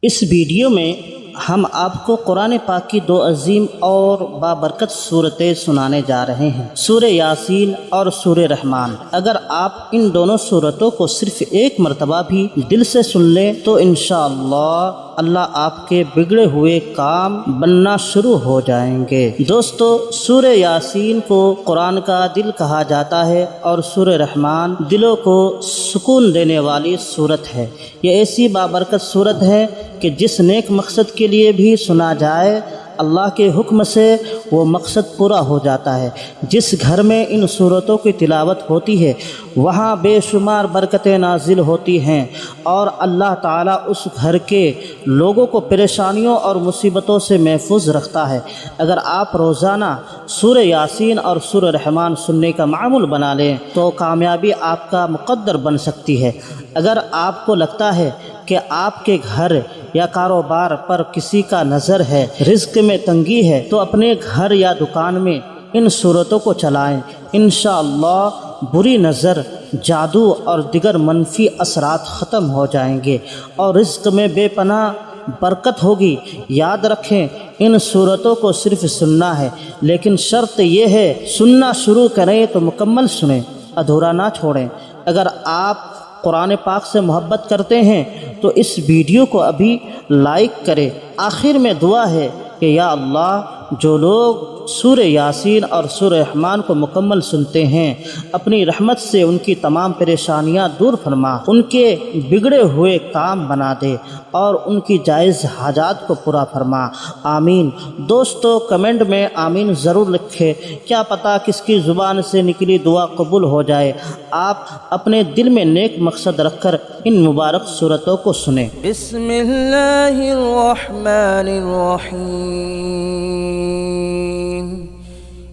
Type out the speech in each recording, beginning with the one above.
इस वीडियो में हम आपको कुरान पाक की दो अजीम और बाबरकत सूरतें सुनाने जा रहे हैं, सूरह यासीन और सूरह रहमान। अगर आप इन दोनों सूरतों को सिर्फ एक मरतबा भी दिल से सुन लें तो इंशाअल्लाह अल्लाह आपके बिगड़े हुए काम बनना शुरू हो जाएंगे। दोस्तों, सूरह यासीन को कुरान का दिल कहा जाता है और सूरह रहमान दिलों को सुकून देने वाली सूरत है। ये ऐसी बाबरकत सूरत है कि जिस नेक मकसद के लिए भी सुना जाए अल्लाह के हुक्म से वो मकसद पूरा हो जाता है। जिस घर में इन सूरतों की तिलावत होती है वहाँ बेशुमार बरकतें नाजिल होती हैं और अल्लाह ताला उस घर के लोगों को परेशानियों और मुसीबतों से महफूज रखता है। अगर आप रोज़ाना सूरह यासीन और सूरह रहमान सुनने का मामूल बना लें तो कामयाबी आपका मुक़द्दर बन सकती है। अगर आपको लगता है कि आपके घर या कारोबार पर किसी का नज़र है, रिज़्क़ में तंगी है, तो अपने घर या दुकान में इन सूरतों को चलाएं। इंशाअल्लाह बुरी नज़र, जादू और दिगर मनफी असरात ख़त्म हो जाएंगे और रिज़्क़ में बेपनाह बरकत होगी। याद रखें, इन सूरतों को सिर्फ सुनना है, लेकिन शर्त यह है सुनना शुरू करें तो मुकम्मल सुनें, अधूरा ना छोड़ें। अगर आप कुरान पाक से मोहब्बत करते हैं तो इस वीडियो को अभी लाइक करें। आखिर में दुआ है कि या अल्लाह, जो लोग सूरह यासीन और सूरह रहमान को मुकम्मल सुनते हैं अपनी रहमत से उनकी तमाम परेशानियां दूर फरमा, उनके बिगड़े हुए काम बना दे और उनकी जायज़ हाजात को पूरा फरमा। आमीन। दोस्तों, कमेंट में आमीन ज़रूर लिखें, क्या पता किसकी ज़ुबान से निकली दुआ कबूल हो जाए। आप अपने दिल में नेक मकसद रखकर इन मुबारक सूरतों को सुने।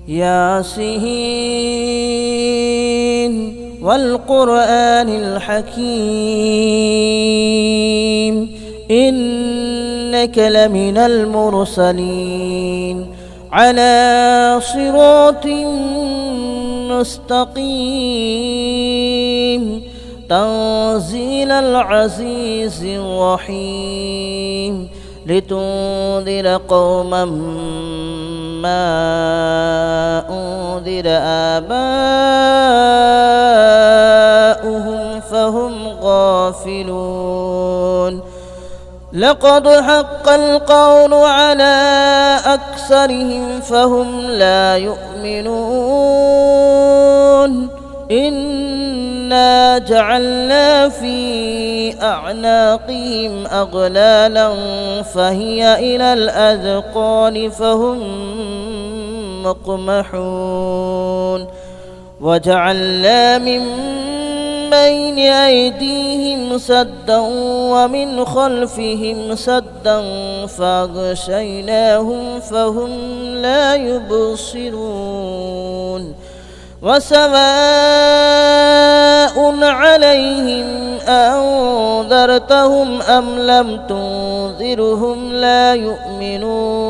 यासीन वल क़ुरआनिल हकीम इन्नका लमिनल मुरसलीन अला सिरातिन मुस्तक़ीम तंज़ीलल अज़ीज़िर रहीम लितुंज़िर क़ौमन मा उन्ज़िर आबाउहुम फहुम गाफ़िलून लक़द हक़्क़ल क़ौलु अला अक्सरिहिम फहुम ला युमिनून इन्ना जअलना फ़ी अअनाक़िहिम अग़लालन फ़हिय इलल अज़क़ान फ़हुम मुक़महून वजअलना मिन बैनि अयदीहिम सद्दन वमिन ख़ल्फ़िहिम सद्दन फ़अग़शयनाहुम फ़हुम ला युबसिरून वसवाउन अलैहिम अअंज़रतहुम अम लम तुंज़िरहुम ला युमिनून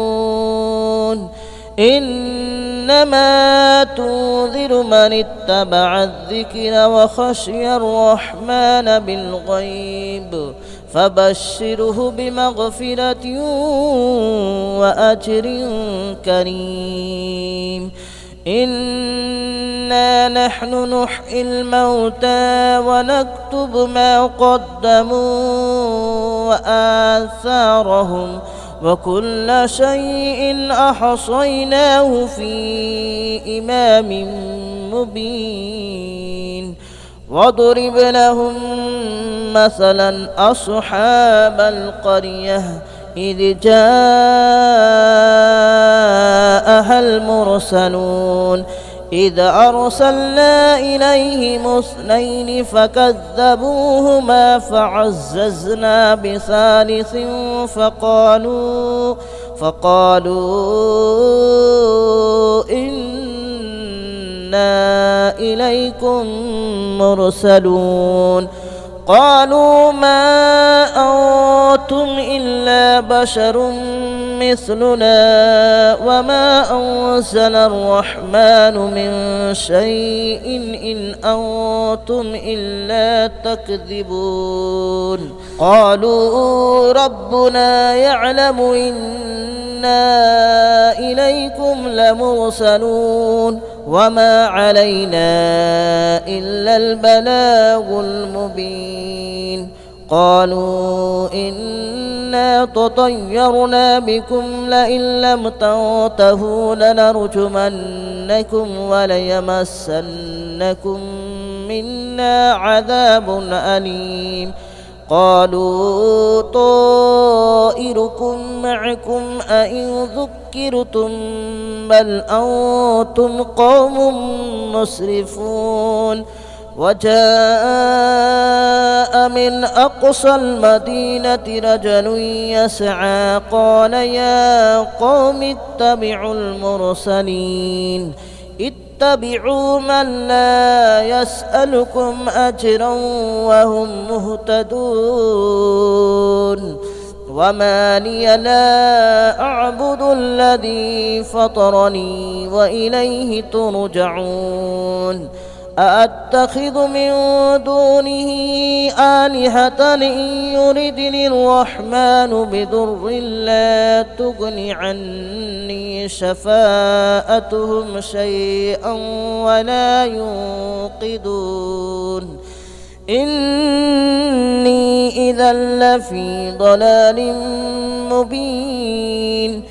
इन्नमा तुंज़िरु मन इत्तबअ अज़्ज़िक्र व ख़शिय अर्रहमान बिलग़ैब फ़बश्शिरहु बिमग़फ़िरतिन व अज्रिन करीम। इन्ना नहनु नुह्यिल मौता व नक्तुब मा क़द्दमू व आसारहुम व कुल्ल शैइन अहसयनाहु फ़ी इमामिन मुबीन वदरिब लहुम मसलन अस्हाबल क़रियह इज़ जाअहल मुरसलून إذ أرسلنا إليهم اثنين فكذبوهما فعززنا بثالث فقالوا إنا إليكم مرسلون قالوا ما أنتم إلا بشر مثلنا وما أنزل الرحمن من شيء إن أنتم إلا تكذبون قالوا ربنا يعلم إنا إليكم لمرسلون وما علينا إلا البلاغ المبين قالوا إنا تطيرنا بكم لئن لم تنتهوا لنرجمنكم وليمسنكم منا عذاب أليم قالوا طائركم معكم أئن ذكرتم بل أنتم قوم مسرفون وجاء من أقصى المدينة رجل يسعى قال يا قوم اتبعوا المرسلين اتبعوا من لا يسألكم أجرا وهم مهتدون وما لي لا أعبد الذي فطرني وإليه ترجعون أأتخذ من دونه آلهة إن يردني الرحمن بضر لا تغن عني شفاءتهم شيئا ولا ينقذون إني إذا لفي ضلال مبين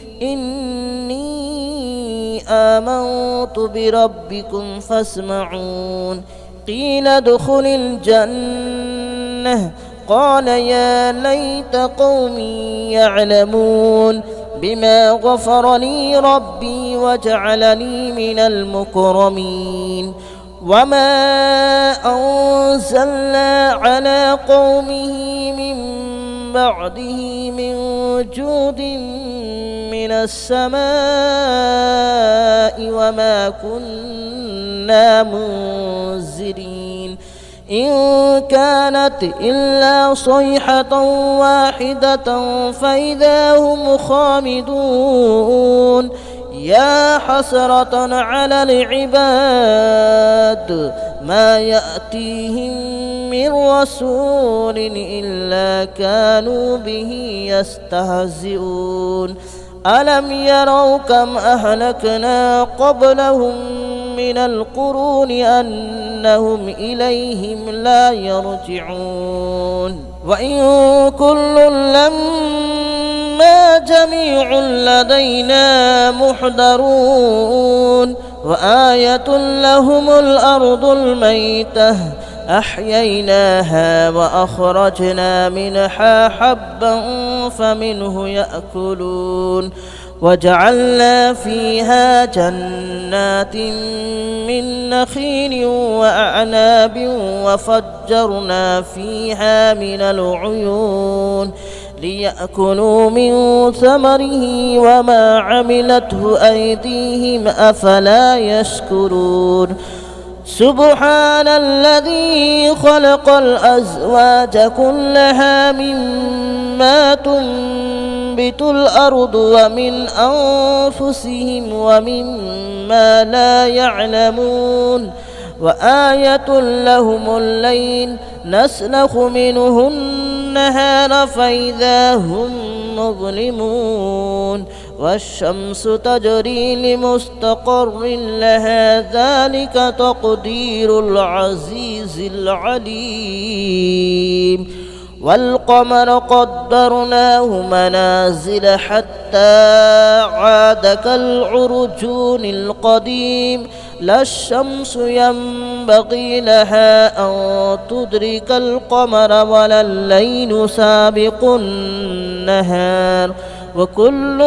آمنت بربكم فاسمعون قيل ادخل الجنة قال يا ليت قومي يعلمون بما غفر لي ربي وجعلني من المكرمين وما أنزلنا على قومه من بعده من جود من السماء وما كنا منزلين إن كانت إلا صيحة واحدة فإذا هم خامدون يا حسرة على العباد ما يأتيهم من رسول إلا كانوا به يستهزئون ألم يروا كم أهلكنا قبلهم من القرون أنهم إليهم لا يرجعون وإن كل لما جميع لدينا محضرون وآية لهم الأرض الميتة أحييناها وأخرجنا منها حبا فمنه يأكلون وجعلنا فيها جنات من نخيل وأعناب وفجرنا فيها من العيون ليأكلوا من ثمره وما عملته أيديهم أفلا يشكرون سبحان الذي خلق الأزواج كلها مما تنبت الأرض ومن أنفسهم ومما لا يعلمون وآية لهم الليل نسلخ منه النهار فإذا هم مظلمون والشمس تجري لمستقر لها ذلك تقدير العزيز العليم والقمر قدرناه منازل حتى عاد كالعرجون القديم لا الشمس ينبغي لها أن تدرك القمر ولا الليل سابق النهار وكل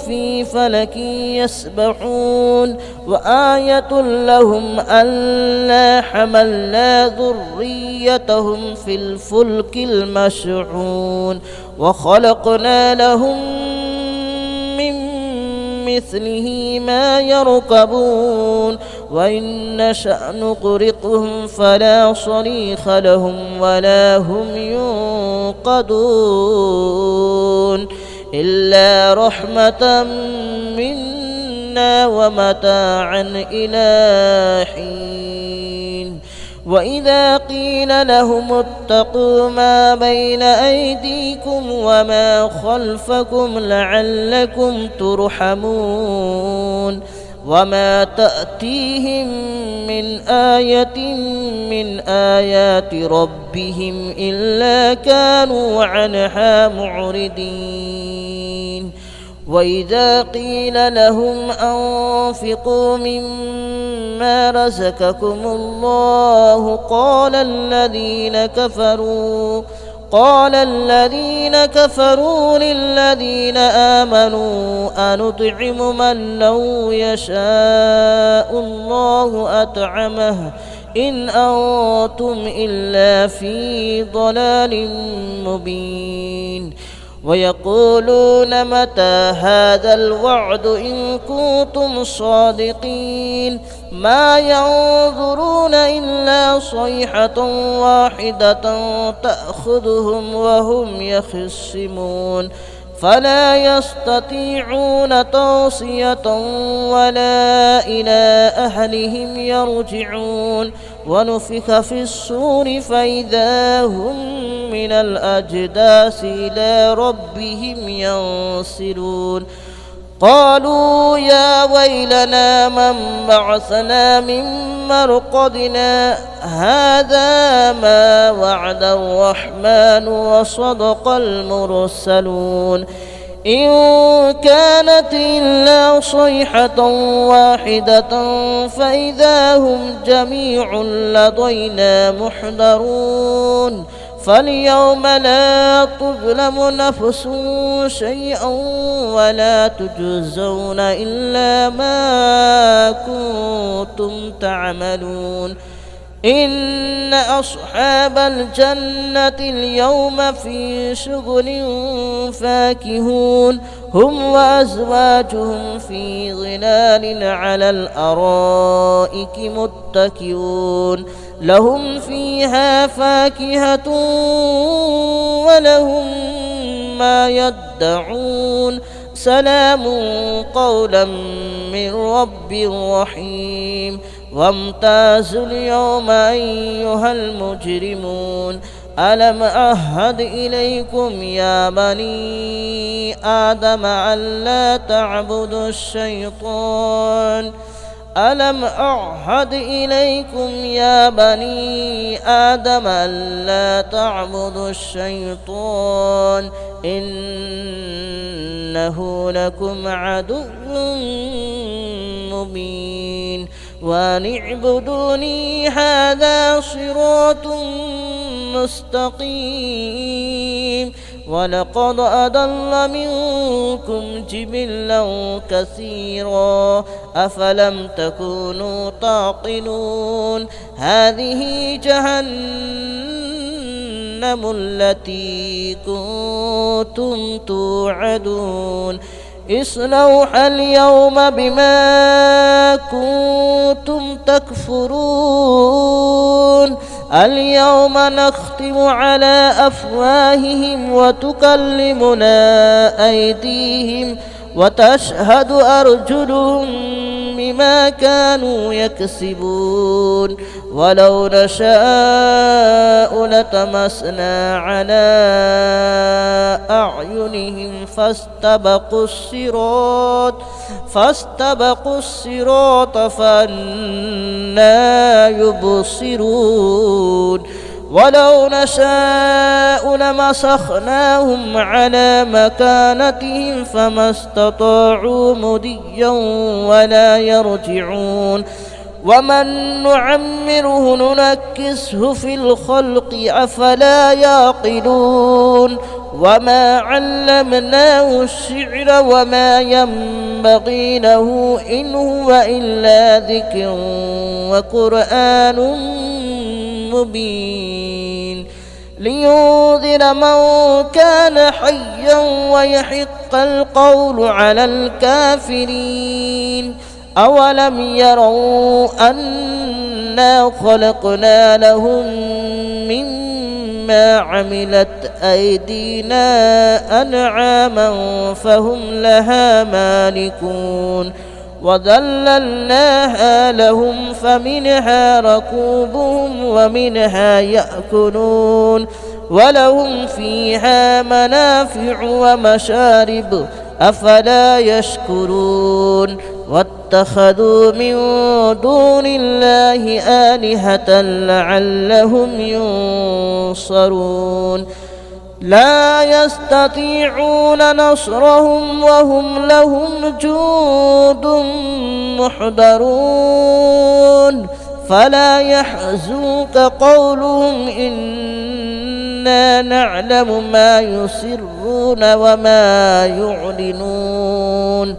في فلك يسبحون وآية لهم ألا حملنا ذريتهم في الفلك المشحون وخلقنا لهم من مثله ما يركبون وإن نشأ نغرقهم فلا صريخ لهم ولا هم ينقذون إلا رحمة منا ومتاعا إلى حين وإذا قيل لهم اتقوا ما بين أيديكم وما خلفكم لعلكم ترحمون وما تأتيهم من آية من آيات ربهم إلا كانوا عنها معرضين وإذا قيل لهم أنفقوا مما رزقكم الله قال الذين كفروا للذين آمنوا أنطعم من لو يشاء الله أطعمه إن أنتم إلا في ضلال مبين ويقولون متى هذا الوعد إن كنتم صادقين ما ينظرون إلا صيحة واحدة تأخذهم وهم يخصمون فلا يستطيعون توصية ولا إلى أهلهم يرجعون ونفخ في الصور فإذا هم من الأجداث إلى ربهم ينسلون قالوا يا ويلنا من بعثنا من مرقدنا هذا ما وعد الرحمن وصدق المرسلون إن كانت إلا صيحة واحدة فإذا هم جميع لدينا محضرون فاليوم لا تظلم نفس شيئا ولا تجزون إلا ما كنتم تعملون إن أصحاب الجنة اليوم في شغل فاكهون هم وأزواجهم في ظلال على الأرائك متكئون لهم فيها فاكهة ولهم ما يدعون سلام قولا من رب رحيم وامتازوا اليوم أيها المجرمون ألم أعهد إليكم يا بني آدم ألا تعبدوا الشيطان ألم أعهد إليكم يا بني آدم ألا تعبدوا الشيطان إنه لكم عدو مبين وأن اعبدوني هذا صراط مستقيم ولقد أضل منكم جبلا كثيرا أفلم تكونوا تعقلون هذه جهنم التي كنتم توعدون اصلوها اليوم بما كنتم تكفرون اليوم نختم على أفواههم وتكلمنا أيديهم وتشهد أرجلهم بما كانوا يكسبون ولو نشاء لطمسنا على أعينهم فاستبقوا الصراط فأنى يبصرون ولو نشاء لمسخناهم على مكانتهم فما استطاعوا مضيا ولا يرجعون ومن نعمره ننكسه في الخلق أفلا يعقلون وما علمناه الشعر وما ينبغي له إن هو إلا ذكر وقرآن مبين لينذر من كان حيا ويحق القول على الكافرين أولم يروا أنا خلقنا لهم مما عملت أيدينا أنعاما فهم لها مالكون وذللناها لهم فمنها ركوبهم ومنها يأكلون ولهم فيها منافع ومشارب أفلا يشكرون واتخذوا من دون الله آلهة لعلهم ينصرون لا يستطيعون نصرهم وهم لهم جند محضرون فلا يحزنك قولهم إنا نعلم ما يسرون وما يعلنون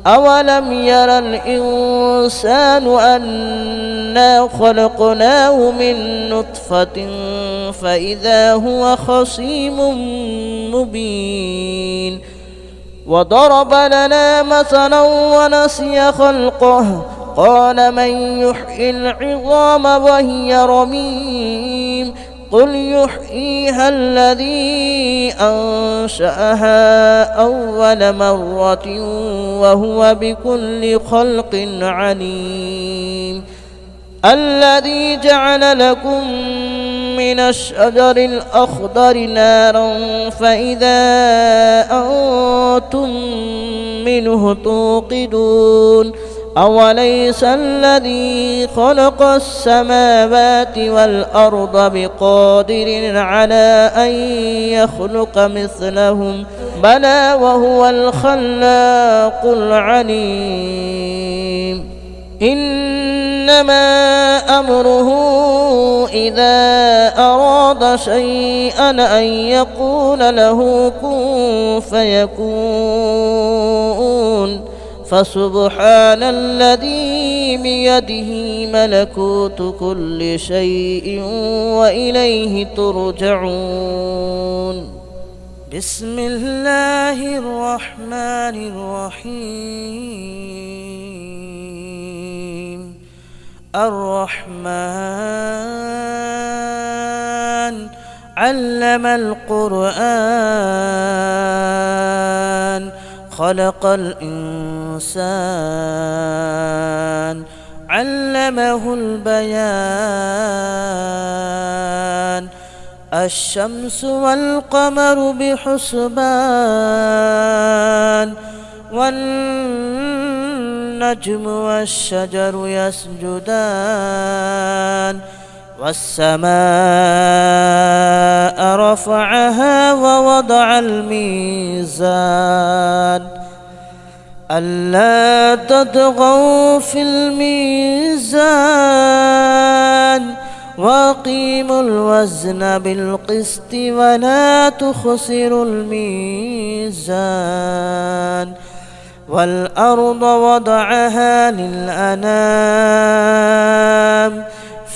أولم ير الإنسان أنا خلقناه من نطفة فإذا هو خصيم مبين وضرب لنا مثلا ونسي خلقه قال من يحيي العظام وهي رميم قل يحييها الذي أنشأها أول مرة وهو بكل خلق عليم الذي جعل لكم من الشجر الأخضر نارا فإذا أنتم منه توقدون أوليس الذي خلق السماوات والأرض بقادر على أن يخلق مثلهم بلى وهو الخلاق العليم إنما أمره إذا أراد شيئا أن يقول له كن فيكون فسبحان الذي بيده ملكوت كل شيء وإليه ترجعون بسم الله الرحمن الرحيم الرحمن علم القرآن خلق الإنسان علمه البيان الشمس والقمر بحسبان والنجم والشجر يسجدان والسماء رفعها ووضع الميزان ألا تطغوا في الميزان وأقيموا الوزن بالقسط ولا تخسروا الميزان والأرض وضعها للأنام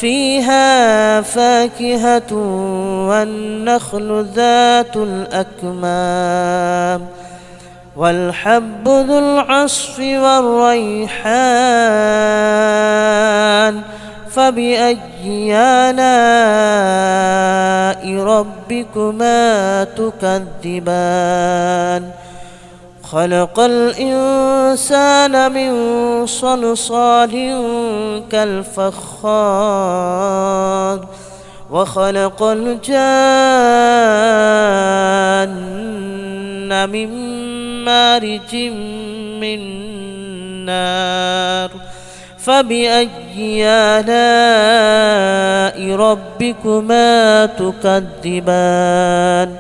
فيها فاكهة والنخل ذات الأكمام والحب ذو العصف والريحان فبأي آلاء ربكما تكذبان خلق الإنسان من صلصال كالفخار وخلق الجان من مارج من نار فبأي آلاء ربكما تكذبان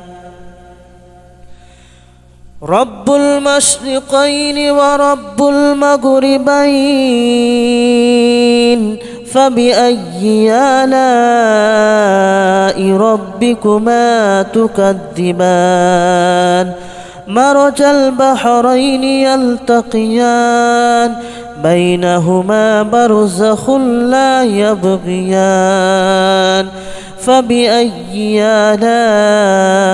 رب المشرقين ورب المغربين فبأي آلاء ربكما تكذبان مرج البحرين يلتقيان بينهما برزخ لا يبغيان فبأي آلاء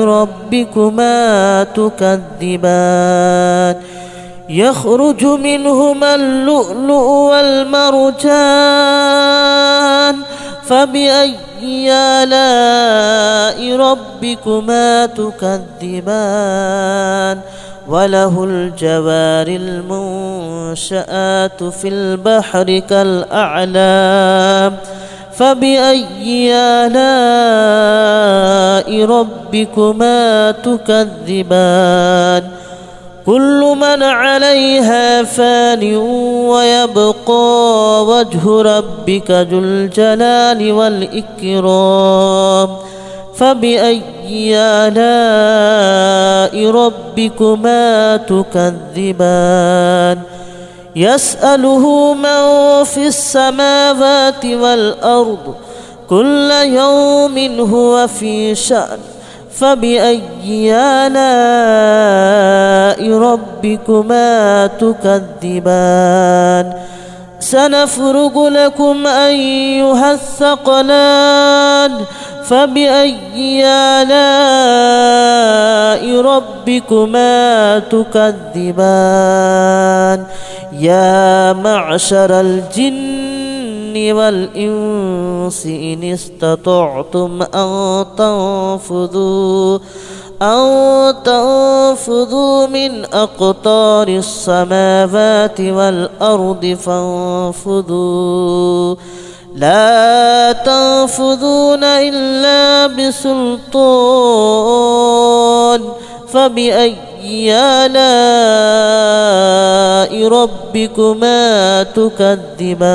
ربكما تكذبان يخرج منهما اللؤلؤ والمرجان فبأي آلاء ربكما تكذبان وله الجوار المنشآت في البحر كالأعلام فبأي آلاء ربكما تكذبان كل من عليها فان ويبقى وجه ربك ذو الجلال والإكرام فبأي آلاء ربكما تكذبان يسأله من في السماوات والأرض كل يوم هو في شأن فبأي آلاء ربكما تكذبان سنفرغ لكم أيها الثقلان فبأي آلاء ربكما تكذبان يا معشر الجن والإنس إن استطعتم أن تنفذوا من أقطار السماوات والأرض فانفذوا لا تنفذون إلا بسلطان فبأي آلاء ربكما تكذبان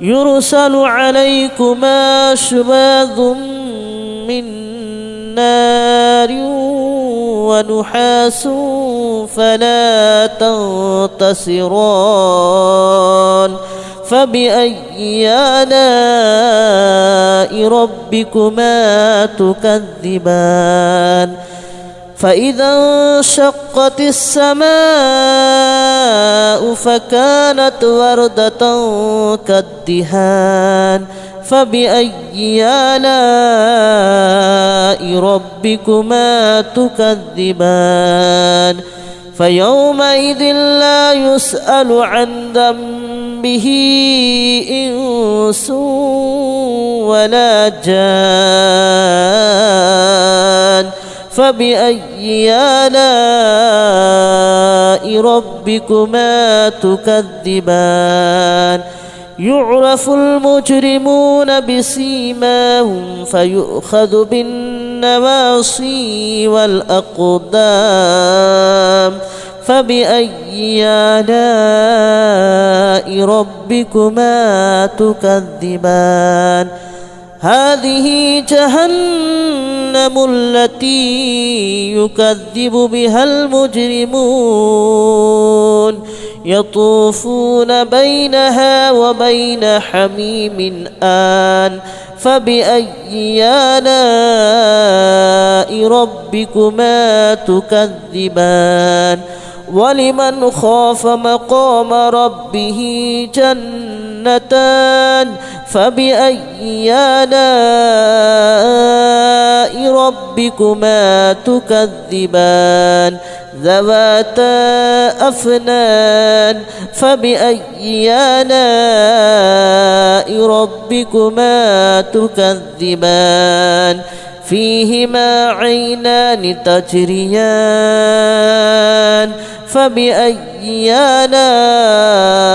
يرسل عليكما شواظ من نار ونحاس فلا تنتصران فبأي آلاء ربكما تكذبان فإذا انشقت السماء فكانت وردة كالدهان فبأي آلاء ربكما تكذبان فيومئذ لا يسأل عن ذنبه إنس ولا جان فبأي آلاء ربكما تكذبان يعرف المجرمون بسيماهم فيؤخذ بالنواصي والأقدام فبأي آلاء ربكما تكذبان هذه جهنم التي يكذب بها المجرمون يطوفون بينها وبين حميم آن فبأي آلاء ربكما تكذبان ولمن خاف مقام ربه جنتان فبأي آلاء ربكما تكذبان ذواتا أفنان فبأي آلاء ربكما تكذبان فيهما عينان تجريان فبأي آلاء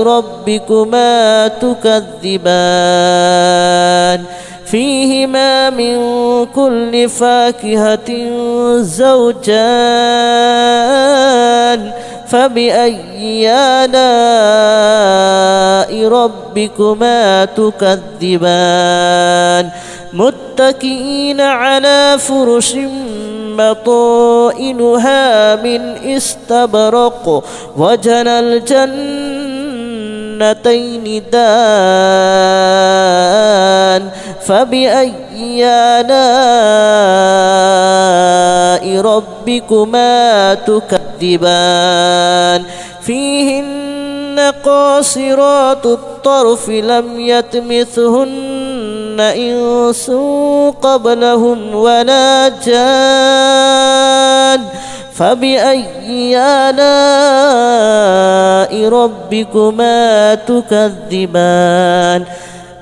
ربكما تكذبان فيهما من كل فاكهة زوجان فبأي آلاء ربكما تكذبان متكئين على فرش بطائنها من استبرق وجنى الجنتين دان فبأي آلاء ربكما تكذبان فيهن قاصرات الطرف لم يطمثهن إنس قبلهم ولا جان فبأي آلاء ربكما تكذبان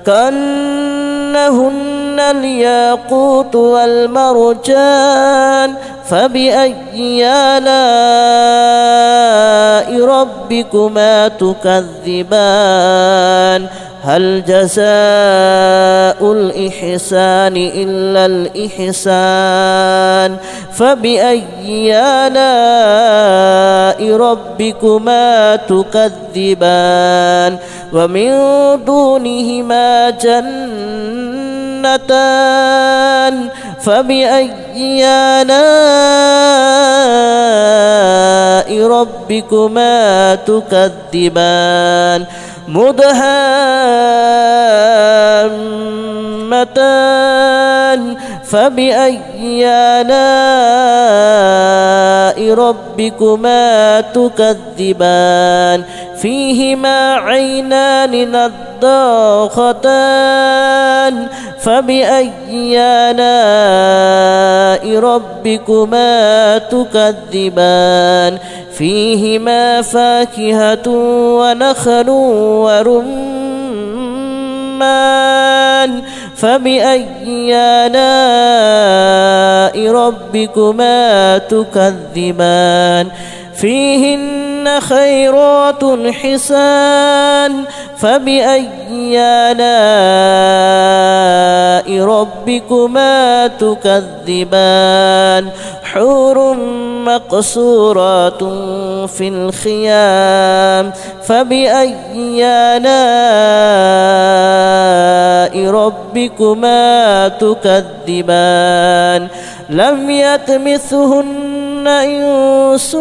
كأنهن الياقوت والمرجان فبأي آلاء ربكما تكذبان هل جزاء الإحسان إلا الإحسان فبأي آلاء ربكما تكذبان ومن دونهما جنتان فبأي آلاء ربكما تكذبان مدهامتان فبأي آلاء ربكما تكذبان فيهما عينان نضاختان فبأي آلاء ربكما تكذبان فيهما فاكهة ونخل ورمان فبأي آلاء ربكما تكذبان فيهن خيرات حسان فبأي آلاء ربكما تكذبان حور مقصورات في الخيام فبأي آلاء ربكما تكذبان لم يطمثهن إنس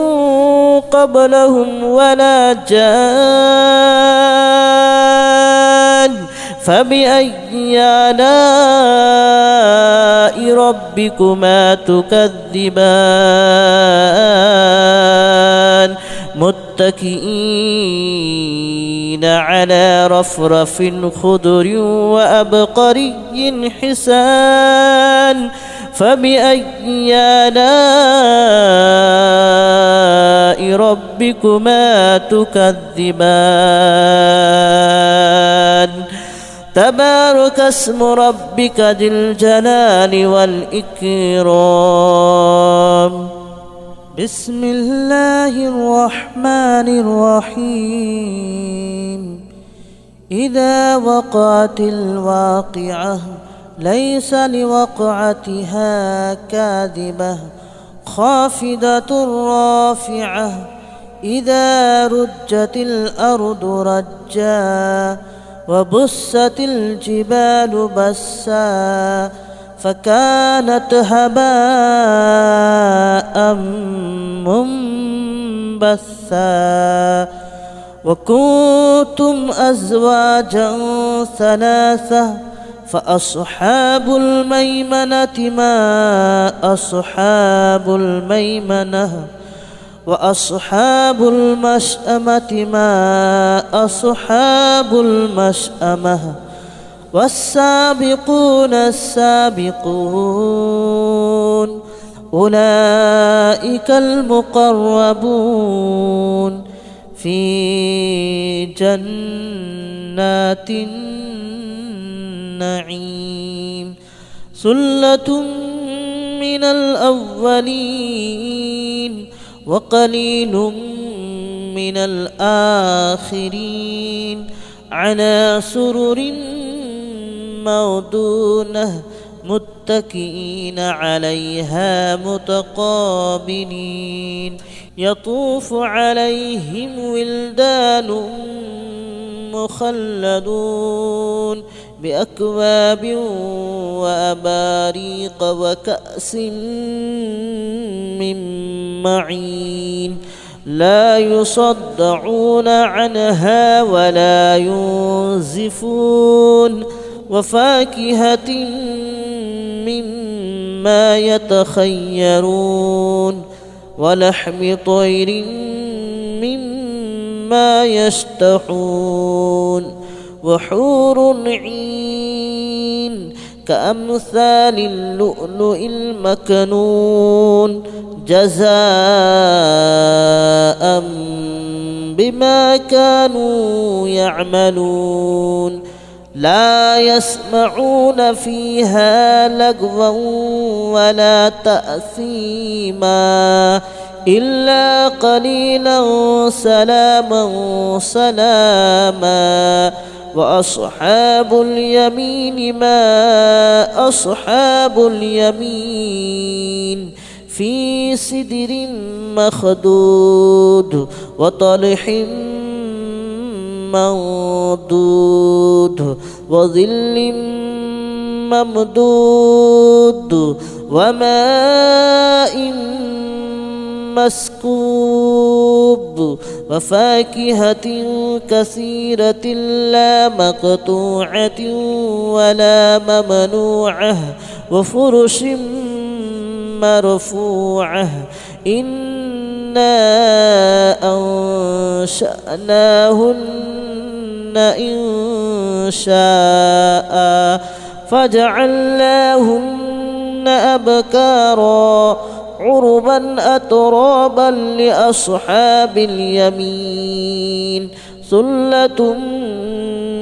قبلهم ولا جان فبأي آلاء ربكما تكذبان متكئين على رفرف خضر وأبقري حسان فبأي آلاء ربكما تكذبان تبارك اسم ربك ذي الجلال والإكرام بسم الله الرحمن الرحيم إذا وقعت الواقعة ليس لوقعتها كاذبة خافضة رافعة إذا رجت الأرض رجا وبست الجبال بسا فكانت هباء منبثا وكنتم أزواجا ثلاثة فأصحاب الميمنة ما أصحاب الميمنة وأصحاب المشأمة ما أصحاب المشأمة والسابقون السابقون أولئك المقربون في جنات النعيم ثلة من الأولين وقليل من الآخرين على سرر موضونة متكئين عليها متقابلين يطوف عليهم ولدان مخلدون بأكواب وأباريق وكأس من معين لا يصدعون عنها ولا ينزفون وفاكهة مما يتخيرون ولحم طير مما يشتهون وحور عين كأمثال اللؤلؤ المكنون جزاء بما كانوا يعملون لا يسمعون فيها لغوا ولا تأثيما إلا قليلا سلاما سلاما وأصحاب اليمين ما أصحاب اليمين في سدر مخدود وطلح منضود وظل ممدود وماء مسكوب وفاكهة كثيرة لا مقطوعة ولا ممنوعة وفرش مرفوعة إنا أنشأناهن إن شاء فجعلناهن أبكارا عربا أترابا لأصحاب اليمين ثلة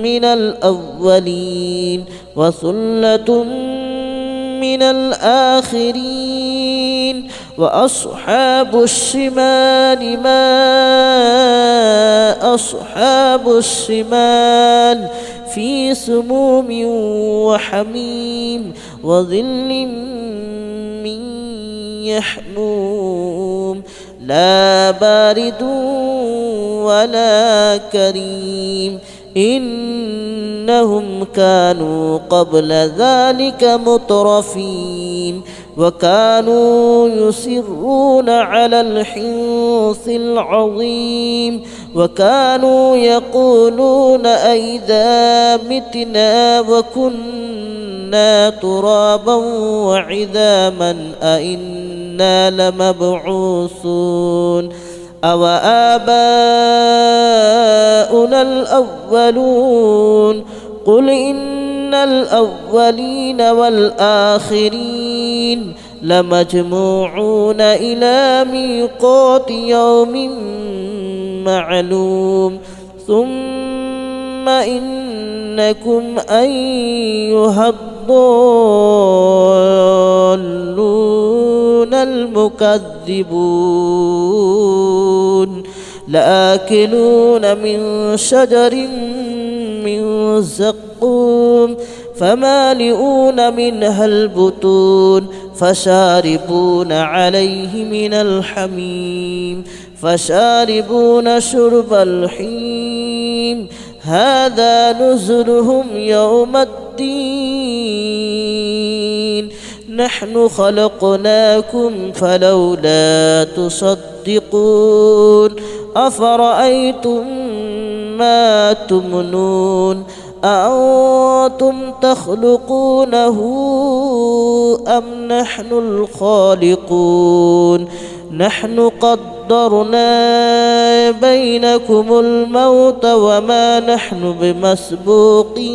من الأولين وثلة من الآخرين وأصحاب الشمال ما أصحاب الشمال في سموم وحميم وظل من يحموم لا بارد ولا كريم إنهم كانوا قبل ذلك مترفين وكانوا يصرون على الحنث العظيم وكانوا يقولون أئذا متنا وكنا ترابا وعظاما أئنا لمبعوثون أو آباؤنا الأولون قل إن الأولين والآخرين لمجموعون إلى ميقات يوم معلوم ثم إنكم أيها الضالون المكذبون لآكلون من شجر من زقوم فمالئون منها البطون فشاربون عليه من الحميم فشاربون شرب الحميم هذا نزلهم يوم الدين نحن خلقناكم فلولا تصدقون أفرأيتم ما تمنون أأنتم تخلقونه أم نحن الخالقون نحن قدرنا بينكم الموت وما نحن بمسبوقين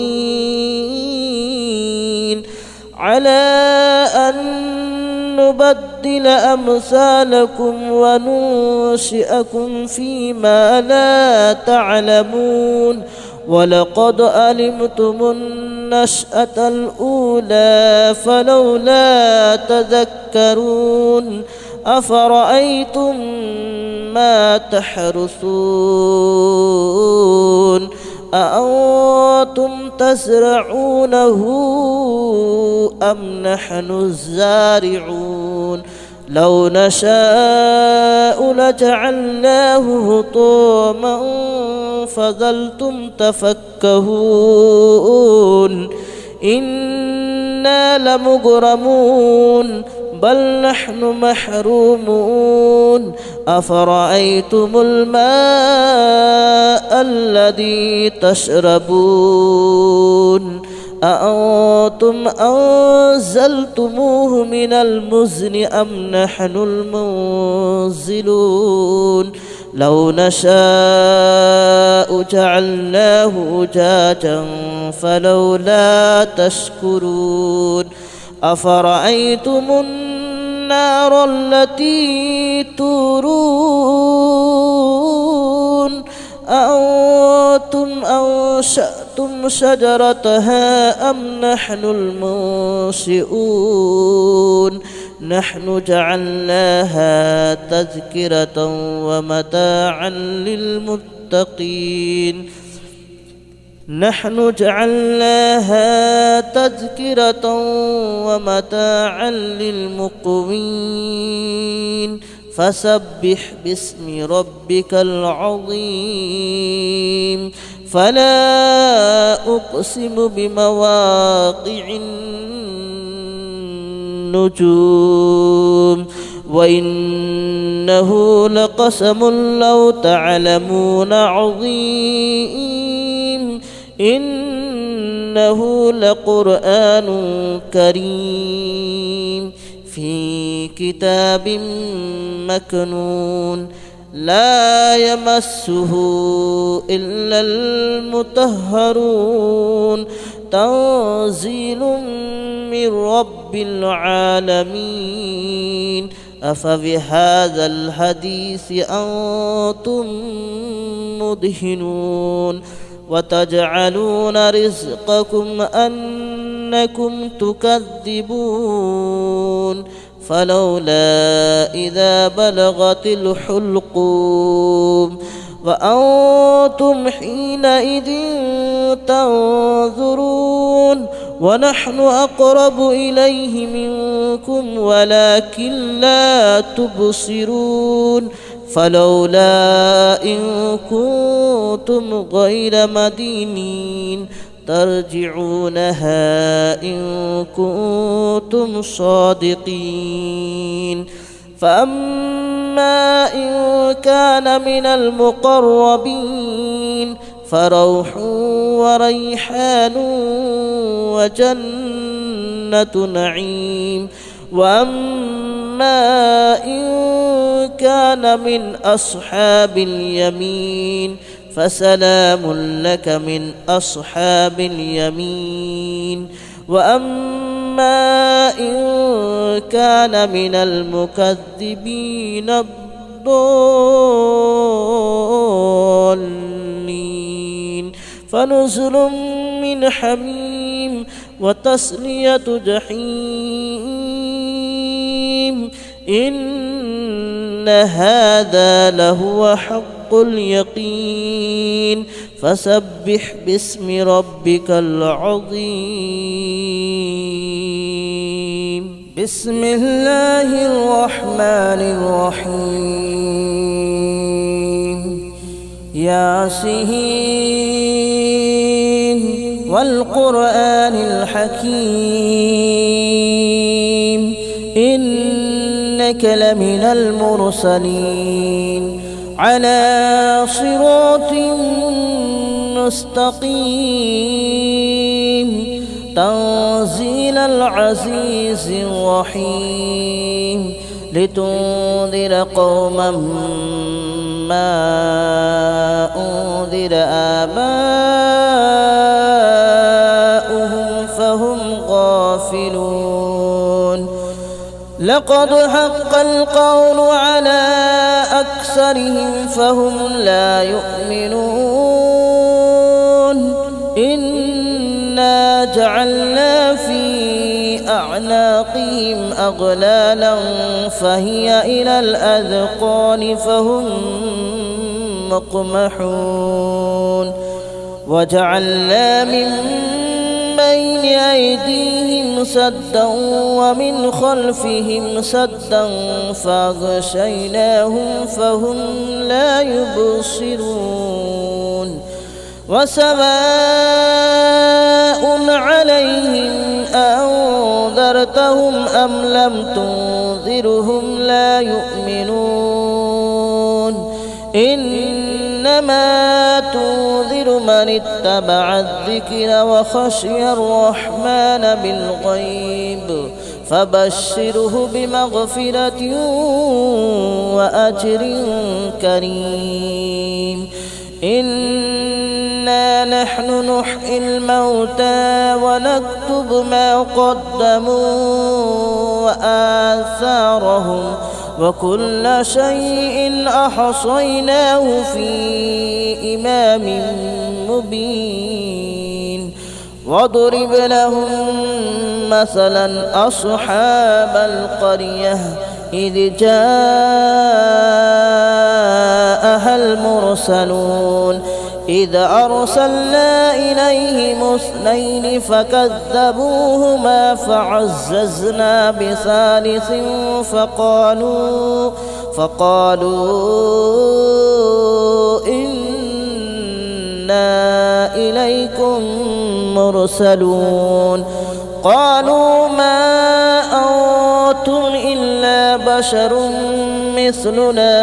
على أن نبدل أمثالكم وننشئكم فيما لا تعلمون ولقد علمتم النشأة الأولى فلولا تذكرون أفرأيتم ما تحرثون أأنتم تزرعونه أم نحن الزارعون لو نشاء لجعلناه هطاما فظلتم تفكهون إنا لمغرمون بل نحن محرومون أفرأيتم الماء الذي تشربون أأنتم أنزلتموه من المزن أم نحن المنزلون لو نشاء جعلناه أجاجا فلولا تشكرون أفرأيتم النار التي تورون أأنتم أنشأتم شجرتها أم نحن المنشئون نحن جعلناها تذكرة ومتاعا للمتقين نحن جعلناها تذكرة ومتاعا للمقوين فسبح باسم ربك العظيم فلا أقسم بمواقع النجوم وإنه لقسم لو تعلمون عظيم إنه لقرآن كريم في كتاب مكنون لا يمسه إلا المطهرون تنزيل من رب العالمين أفبهذا الحديث أنتم مدهنون وتجعلون رزقكم أنكم تكذبون فلولا إذا بلغت الحلقوم وأنتم حينئذ تنظرون ونحن أقرب إليه منكم ولكن لا تبصرون فلولا إن كنتم غير مدينين ترجعونها إن كنتم صادقين فأما إن كان من المقربين فروح وريحان وجنة نعيم وأما إن كان من أصحاب اليمين فسلام لك من أصحاب اليمين وأما إن كان من المكذبين الضالين فنزل من حميم وتصلية جحيم إن هذا لهو حق اليقين فسبح باسم ربك العظيم بسم الله الرحمن الرحيم ياسين والقرآن الحكيم إنك لمن المرسلين على صراط مستقيم تنزيل العزيز الرحيم لتنذر قوما ما أنذر آباؤهم فهم غافلون لقد حق القول على أكثرهم فهم لا يؤمنون إنا جعلنا في أعناقهم أغلالا فهي إلى الأذقان فهم مقمحون وجعلنا من بين أيديهم سدا ومن خلفهم سدا فأغشيناهم فهم لا يبصرون وسواء عليهم أنذرتهم أم لم تنذرهم لا يؤمنون إنما تنذر من اتبع الذكر وخشي الرحمن بالغيب فبشره بمغفرة وأجر كريم. إنا نحن نحيي الموتى ونكتب ما قدموا وآثارهم وكل شيء أحصيناه في إمام مبين. واضرب لهم مثلا أصحاب القرية إذ جاءها المرسلون إذ أرسلنا إليهم 2 فكذبوهما فعززنا بثالث فقالوا إنا إليكم مرسلون. قالوا ما أنتم إلا بشر مثلنا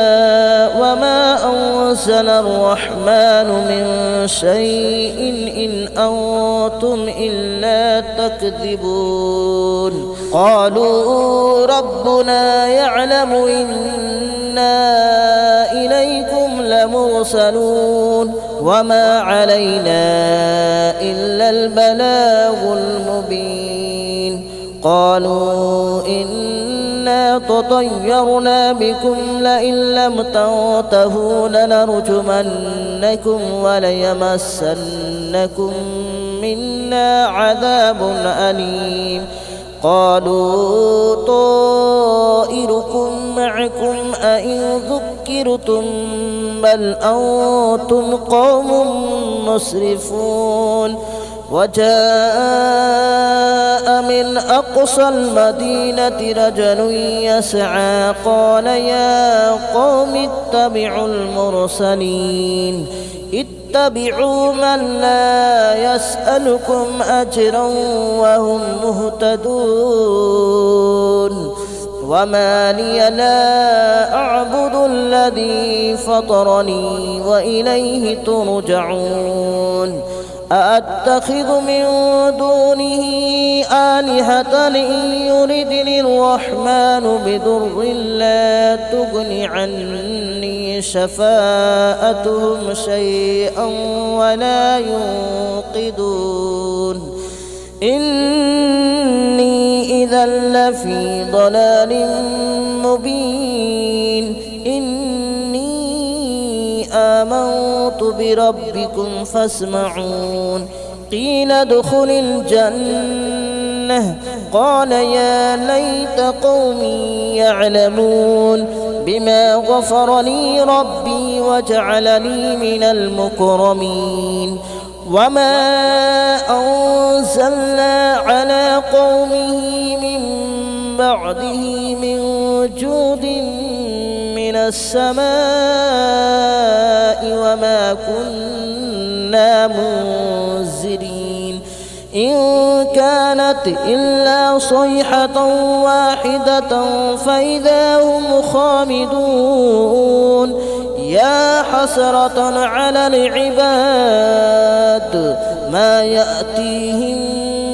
وما أنزل الرحمن من شيء إن أنتم إلا تكذبون. قالوا ربنا يعلم إنا إليكم لمرسلون وما علينا إلا البلاغ المبين. قالوا إنا تطيرنا بكم لئن لم تنتهوا لنرجمنكم وليمسنكم منا عذاب أليم. قالوا طائركم معكم أئن ذكرتم بل أنتم قوم مسرفون. وجاء من أقصى المدينة رجل يسعى قال يا قوم اتبعوا المرسلين اتبعوا من لا يسألكم أجرا وهم مهتدون. وما لي لا أعبد الذي فطرني وإليه ترجعون. أأتخذ من دونه آلهة إن يردني الرحمن بضر لا تغن عني شفاءتهم شيئا ولا ينقذون. إني إذا لفي ضلال مبين. آمنت بربكم فاسمعون. قيل ادخل الجنة قال يا ليت قومي يعلمون بما غفر لي ربي وجعلني من المكرمين. وما أنزلنا على قومه من بعده من جود من السماء وما كنا منزلين. إن كانت إلا صيحة واحدة فإذا هم خامدون. يا حسرة على العباد ما يأتيهم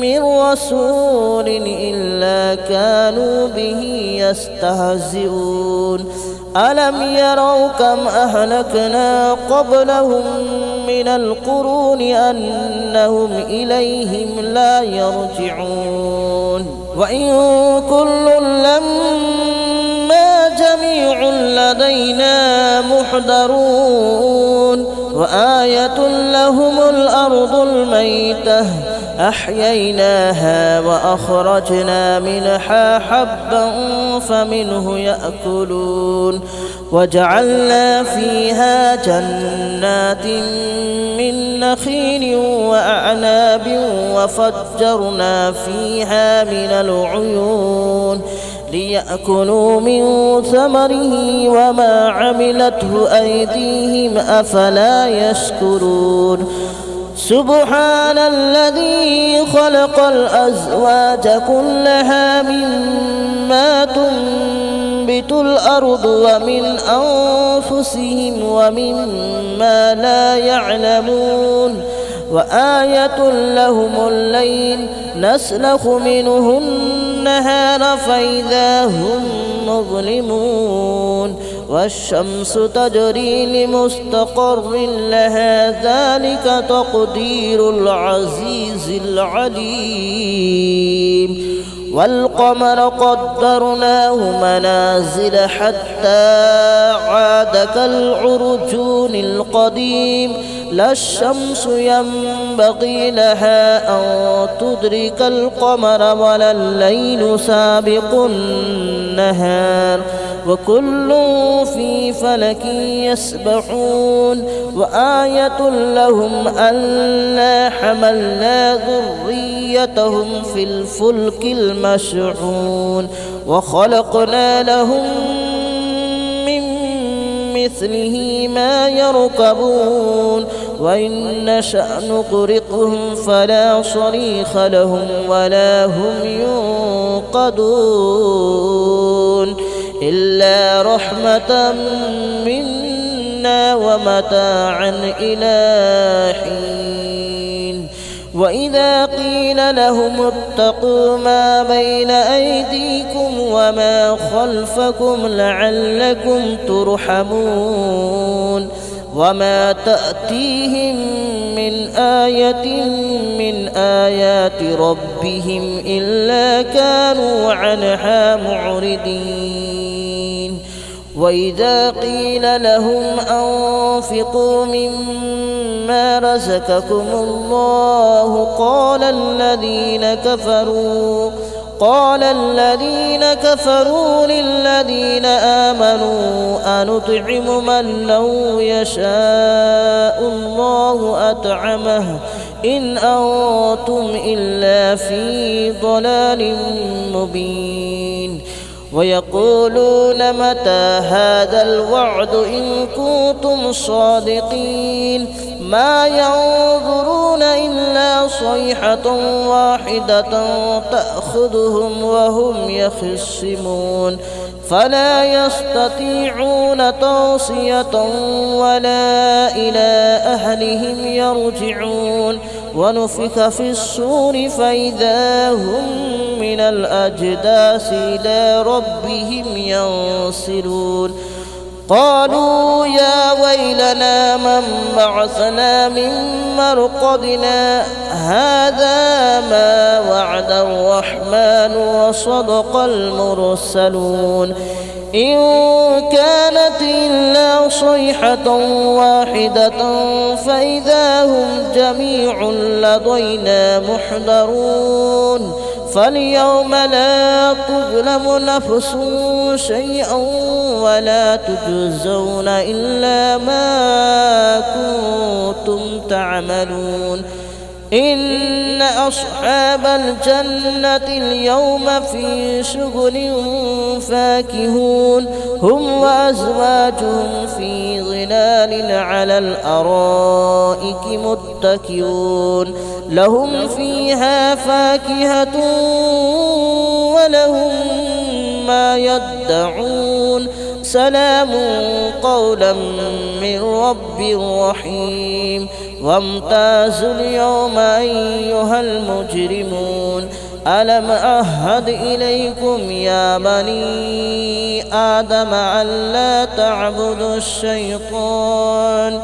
من رسول إلا كانوا به يستهزئون. ألم يروا كم أهلكنا قبلهم من القرون أنهم إليهم لا يرجعون. وإن كل لما جميع لدينا محضرون. وآية لهم الأرض الميتة أحييناها وأخرجنا منها حبا فمنه يأكلون. وجعلنا فيها جنات من نخيل وأعناب وفجرنا فيها من العيون ليأكلوا من ثمره وما عملته أيديهم أفلا يشكرون. سبحان الذي خلق الأزواج كلها مما تنبت الأرض ومن أنفسهم ومما لا يعلمون. وآية لهم الليل نسلخ منه النهار فإذا هم مظلمون والشمس تجري لمستقر لها ذلك تقدير العزيز العليم والقمر قدرناه منازل حتى عاد كالعرجون القديم لا الشمس ينبغي لها أن تدرك القمر ولا الليل سابق النهار وكل في فلك يسبحون وآية لهم ألا حملنا ذريتهم في الفلك المشحون وخلقنا لهم من مثله ما يركبون وإن نشأ نغرقهم فلا صريخ لهم ولا هم ينقذون إلا رحمة منا ومتاعا إلى حين وإذا قيل لهم اتقوا ما بين أيديكم وما خلفكم لعلكم ترحمون وما تأتيهم من آية من آيات ربهم إلا كانوا عنها معرضين وإذا قيل لهم أنفقوا مما رزقكم الله قال الذين كفروا للذين آمنوا أنطعم من لو يشاء الله أطعمه إن أنتم إلا في ضلال مبين ويقولون متى هذا الوعد إن كنتم صادقين ما ينظرون إلا صيحة واحدة تأخذهم وهم يخصمون فلا يستطيعون توصية ولا إلى أهلهم يرجعون ونفخ في الصور فإذا هم من الأجداث إلى ربهم ينسلون قالوا يا ويلنا من بعثنا من مرقدنا هذا ما وعد الرحمن وصدق المرسلون إن كانت إلا صيحة واحدة فإذا هم جميع لدينا محضرون فاليوم لا تظلم نفس شيئا ولا تجزون إلا ما كنتم تعملون إن أصحاب الجنة اليوم في شغل فاكهون هم وأزواجهم في ظلال على الأرائك متكئون لهم فيها فاكهة ولهم ما يدعون سلام قولا من رب رحيم وامتازوا اليوم أيها المجرمون ألم أعهد إليكم يا بني آدم ألا تعبدوا الشيطان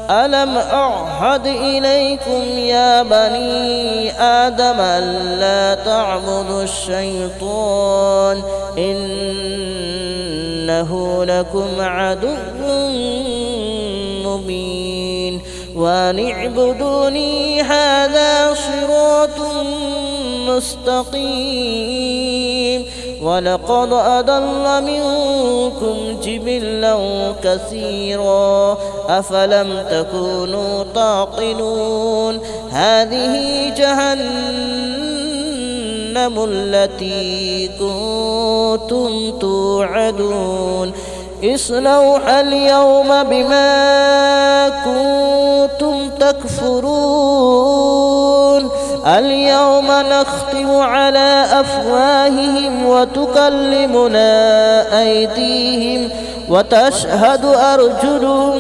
ألم أعهد إليكم يا بني آدم ألا تعبدوا الشيطان إنه لكم عدو مبين وأن اعبدوني هذا صراط مستقيم ولقد أضل منكم جبلا كثيرا أفلم تكونوا تعقلون هذه جهنم التي كنتم توعدون اصلوها اليوم بما كنتم تكفرون اليوم نختم على أفواههم وتكلمنا أيديهم وتشهد أرجلهم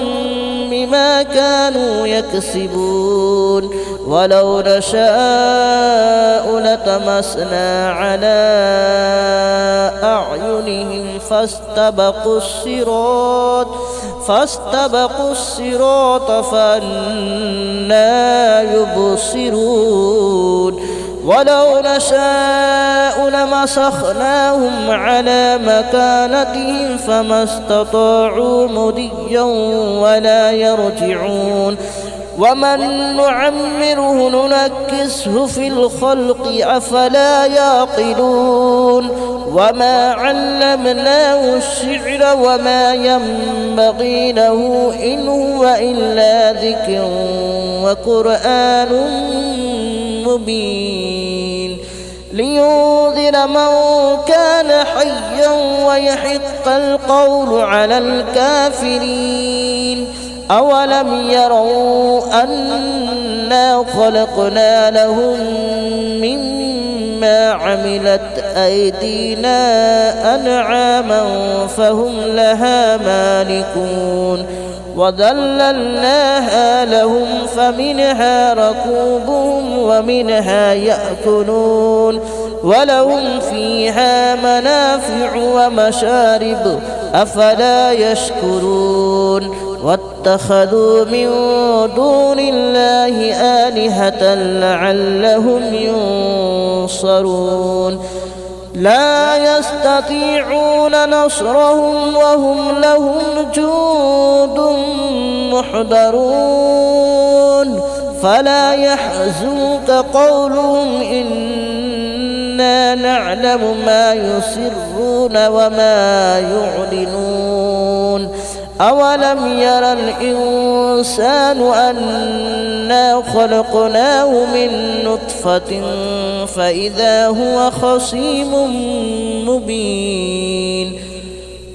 بما كانوا يكسبون ولو نشاء لطمسنا على أعينهم فاستبقوا الصراط فأنى يبصرون ولو نشاء لمسخناهم على مكانتهم فما استطاعوا مضيا ولا يرجعون ومن نعمره ننكسه في الخلق أفلا يعقلون وما علمناه الشعر وما ينبغي له إن هو إلا ذكر وقرآن مبين لينذر من كان حيا ويحق القول على الكافرين أولم يروا أنا خلقنا لهم مما عملت أيدينا أنعاما فهم لها مالكون وذللناها لهم فمنها ركوبهم ومنها يأكلون ولهم فيها منافع ومشارب أفلا يشكرون واتخذوا من دون الله آلهة لعلهم ينصرون لا يستطيعون نصرهم وهم لهم جند محضرون فلا يحزنك قولهم إنا نعلم ما يسرون وما يعلنون أولم ير الإنسان أنا خلقناه من نطفة فإذا هو خصيم مبين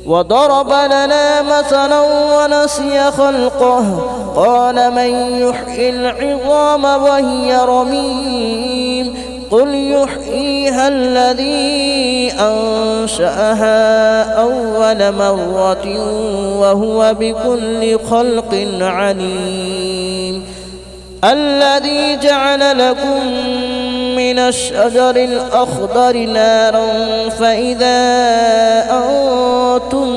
وضرب لنا مثلا ونسي خلقه قال من يحيي العظام وهي رميم قل يحييها الذي أنشأها أول مرة وهو بكل خلق عليم الذي جعل لكم من الشجر الأخضر نارا فإذا أنتم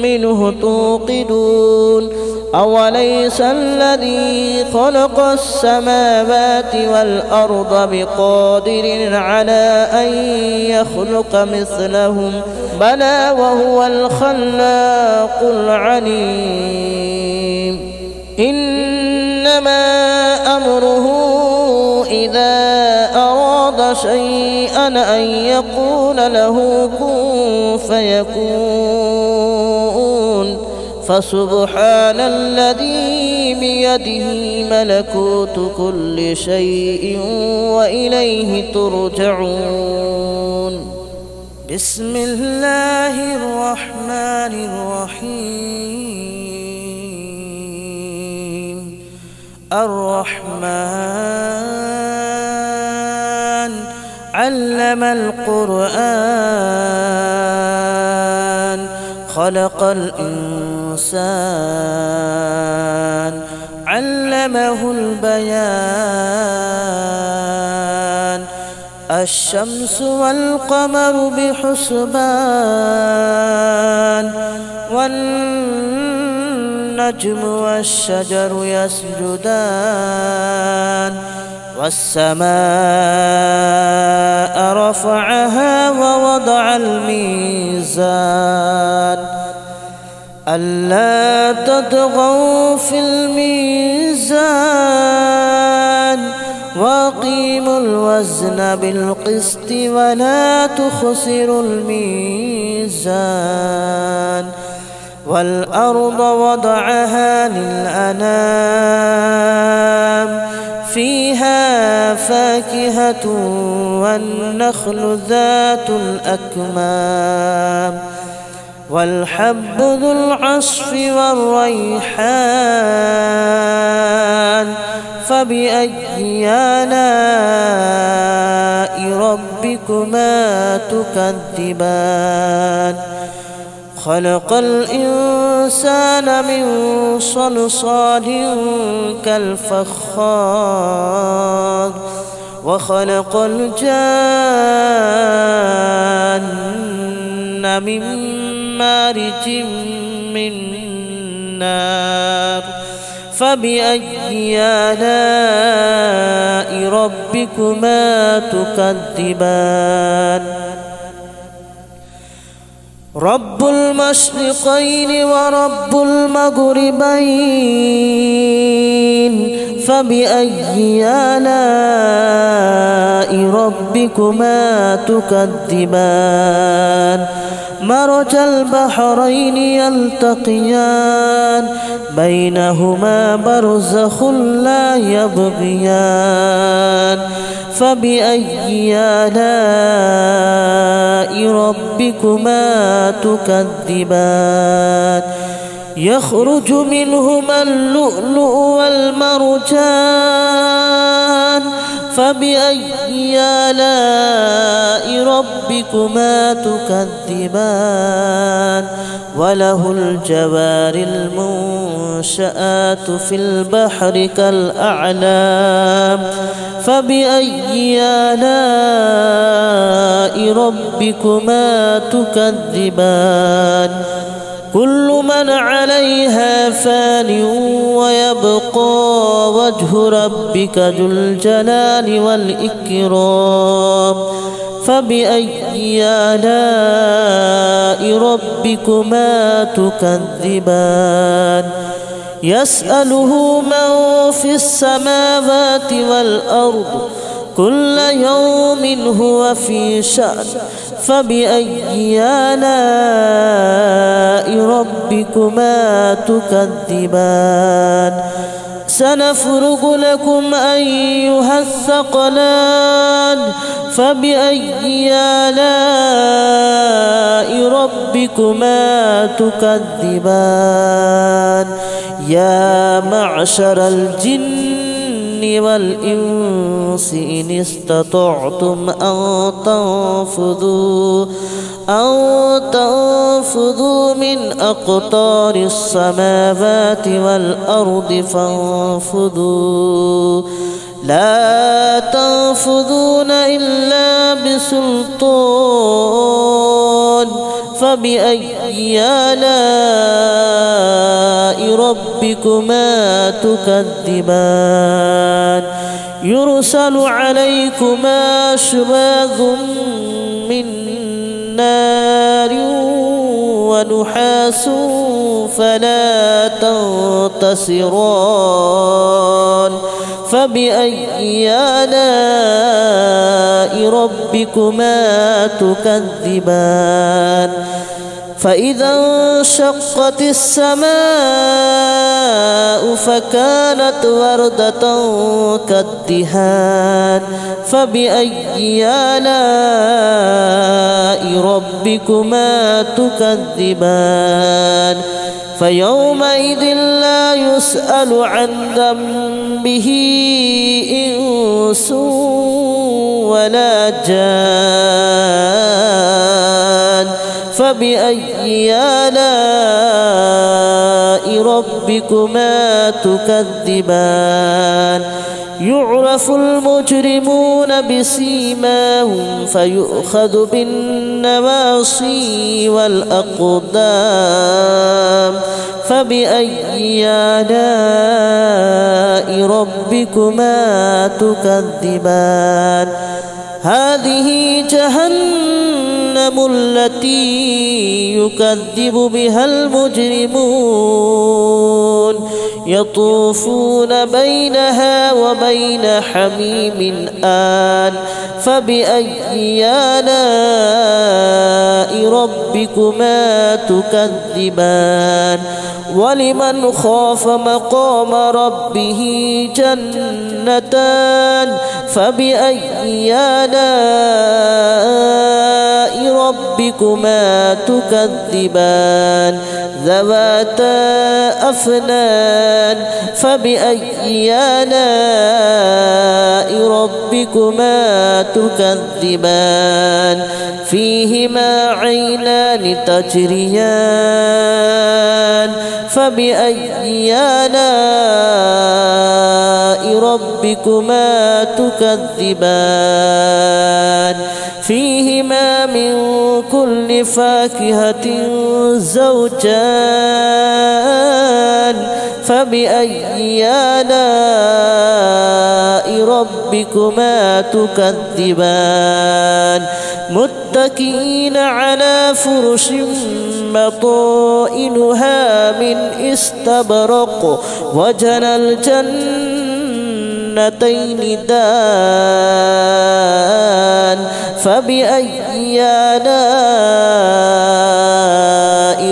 منه توقدون أوليس الذي خلق السماوات والأرض بقادر على أن يخلق مثلهم بلى وهو الخلاق العليم إنما أمره إذا أراد شيئا أن يقول له كن فيكون فسبحان الذي بيده ملكوت كل شيء وإليه ترجعون بسم الله الرحمن الرحيم الرحمن علم القرآن خلق الإنسان علمه البيان الشمس والقمر بحسبان والنجم والشجر يسجدان والسماء رفعها ووضع الميزان ألا تطغوا في الميزان وأقيموا الوزن بالقسط ولا تخسروا الميزان والأرض وضعها للأنام فيها فاكهة والنخل ذات الأكمام والحب ذو العصف والريحان فبأي آلاء ربكما تكذبان خلق الإنسان من صلصال كالفخار وخلق الجان من مارج من نار فبأي آلاء ربكما تكذبان رب المشرقين ورب المغربين فبأي آلاء ربكما تكذبان مرج البحرين يلتقيان بينهما برزخ لا يبغيان فبأي آلاء ربكما تكذبان يخرج منهما اللؤلؤ والمرجان فبأي آلاء ربكما تكذبان وله الجوار المنشآت في البحر كالأعلام فبأي آلاء ربكما تكذبان كل من عليها فان ويبقى وجه ربك ذو الجلال والإكرام فبأي آلاء ربكما تكذبان يسأله من في السماوات والأرض كل يوم هو في شأن فبأي آلاء ربكما تكذبان سنفرغ لكم أيها الثقلان فبأي آلاء ربكما تكذبان يا معشر الجن والإنس إن استطعتم أن تنفذوا من أقطار السماوات والأرض فانفذوا لا تنفذون إلا بسلطان فبأي آلاء ربكما تكذبان يرسل عليكما شواظ من نار ونحاس فلا تنتصران فبأي آلاء ربكما تكذبان فإذا انشقت السماء فكانت وردة كالدهان فبأي آلاء ربكما تكذبان فيومئذ لا يسأل عن ذنبه إنس ولا جان فبأي آلاء ربكما تكذبان يعرف المجرمون بسيماهم فيؤخذ بالنواصي والأقدام فبأي آلاء ربكما تكذبان هذه جهنم التي يكذب بها المجرمون يطوفون بينها وبين حميم آن فبأي آلاء ربكما تكذبان ولمن خاف مقام ربه جنتان فبأي آلاء ربكما تكذبان ذواتا أفنان فبأي آلاء ربكما تكذبان فيهما عينان تجريان فبأي آلاء ربكما تكذبان فيهما من كل فاكهة زوجان فبأي آلاء ربكما تكذبان متكئين على فرش مطائنها من استبرق وجنى الجنتين دان فبأي آلاء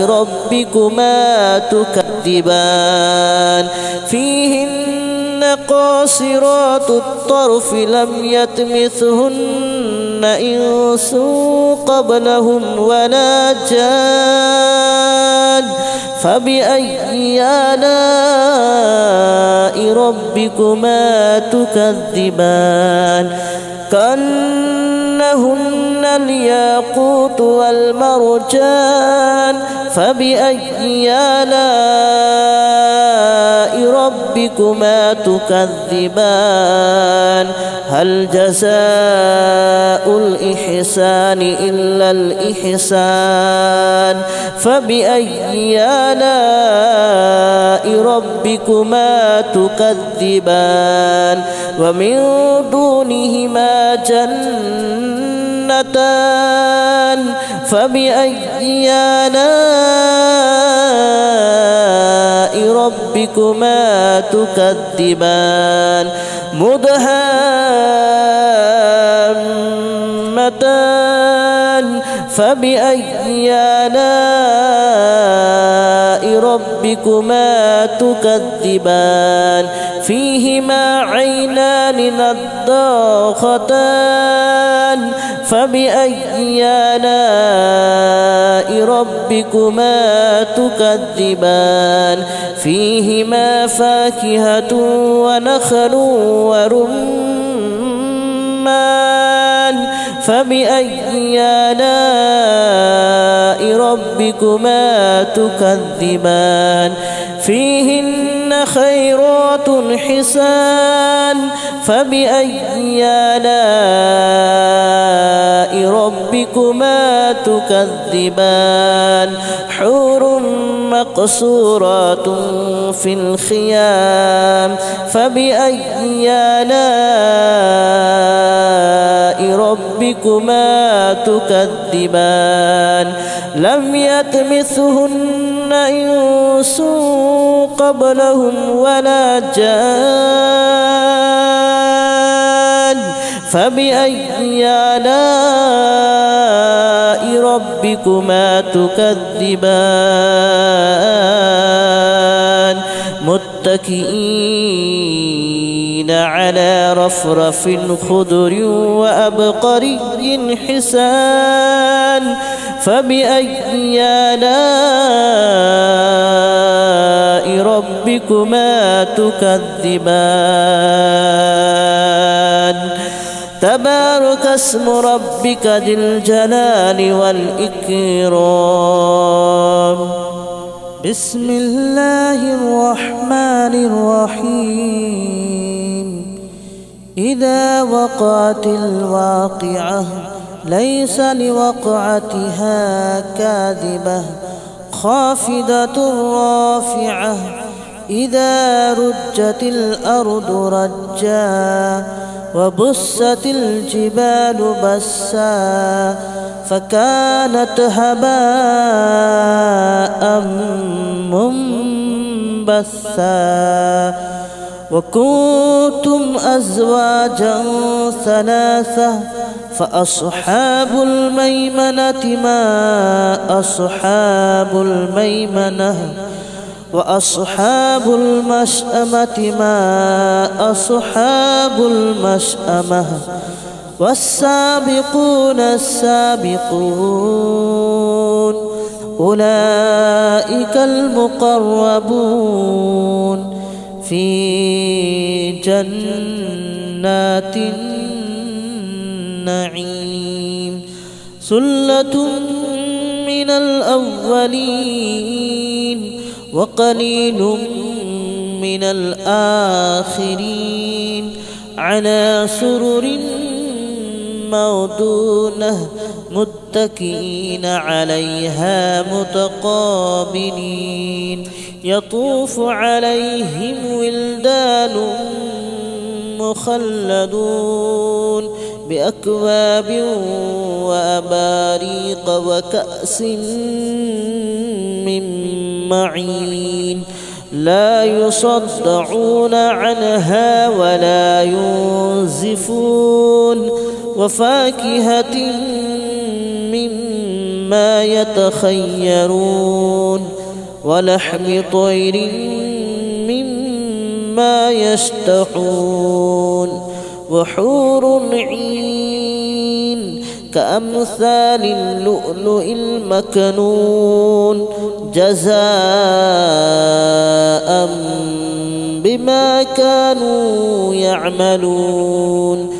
ربكما تكذبان فيهن قاصرات الطرف لم يطمثهن إنس قبلهم ولا جان فبأي آلاء ربكما تكذبان كأنهن الياقوت والمرجان فبأي آلاء ربكما تكذبان هل جزاء الإحسان إلا الإحسان فبأي آلاء ربكما تكذبان ومن دونهما جنتان فبأي آلاء ربكما تكذبان مدهامتان فبأي آلاء ربكما تكذبان فيهما عينان نضاختان فبأي آلاء ربكما تكذبان فيهما فاكهة ونخل ورمان فبأي آلاء ربكما تكذبان فيهن خيرات حسان فبأي آلاء ربكما تكذبان حور مقصورات في الخيام فبأي آلاء ربكما تكذبان لم يطمثهن إنس قبلهم ولا جان فبأي آلاء ربكما تكذبان متكئين على رفرف خضر وأبقري حسان فبأي آلاء ربكما تكذبان تبارك اسم ربك ذي الجلال والإكرام بسم الله الرحمن الرحيم إذا وقعت الواقعة ليس لوقعتها كاذبة خافضة رافعة إذا رجت الأرض رجا وبست الجبال بسا فكانت هباء منبثا وكنتم أزواجا ثلاثة فأصحاب الميمنة ما أصحاب الميمنة وأصحاب المشأمة ما أصحاب المشأمة والسابقون السابقون أولئك المقربون في جنات النعيم ثلة من الأولين وقليل من الآخرين على سرر موضونة متكئين عليها متقابلين يطوف عليهم ولدان مخلدون بأكواب وأباريق وكأس من معين لا يصدعون عنها ولا ينزفون وفاكهة مما يتخيرون ولحم طير مما يشتهون وحور عين كأمثال اللؤلؤ المكنون جزاء بما كانوا يعملون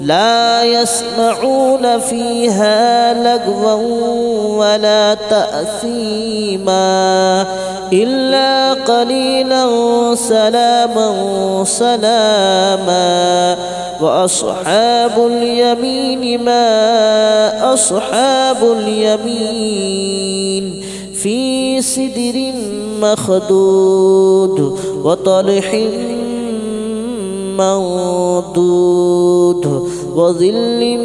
لا يسمعون فيها لغوا ولا تأثيما إلا قليلا سلاما سلاما وأصحاب اليمين ما أصحاب اليمين في سدر مخدود وطلح منضود وظل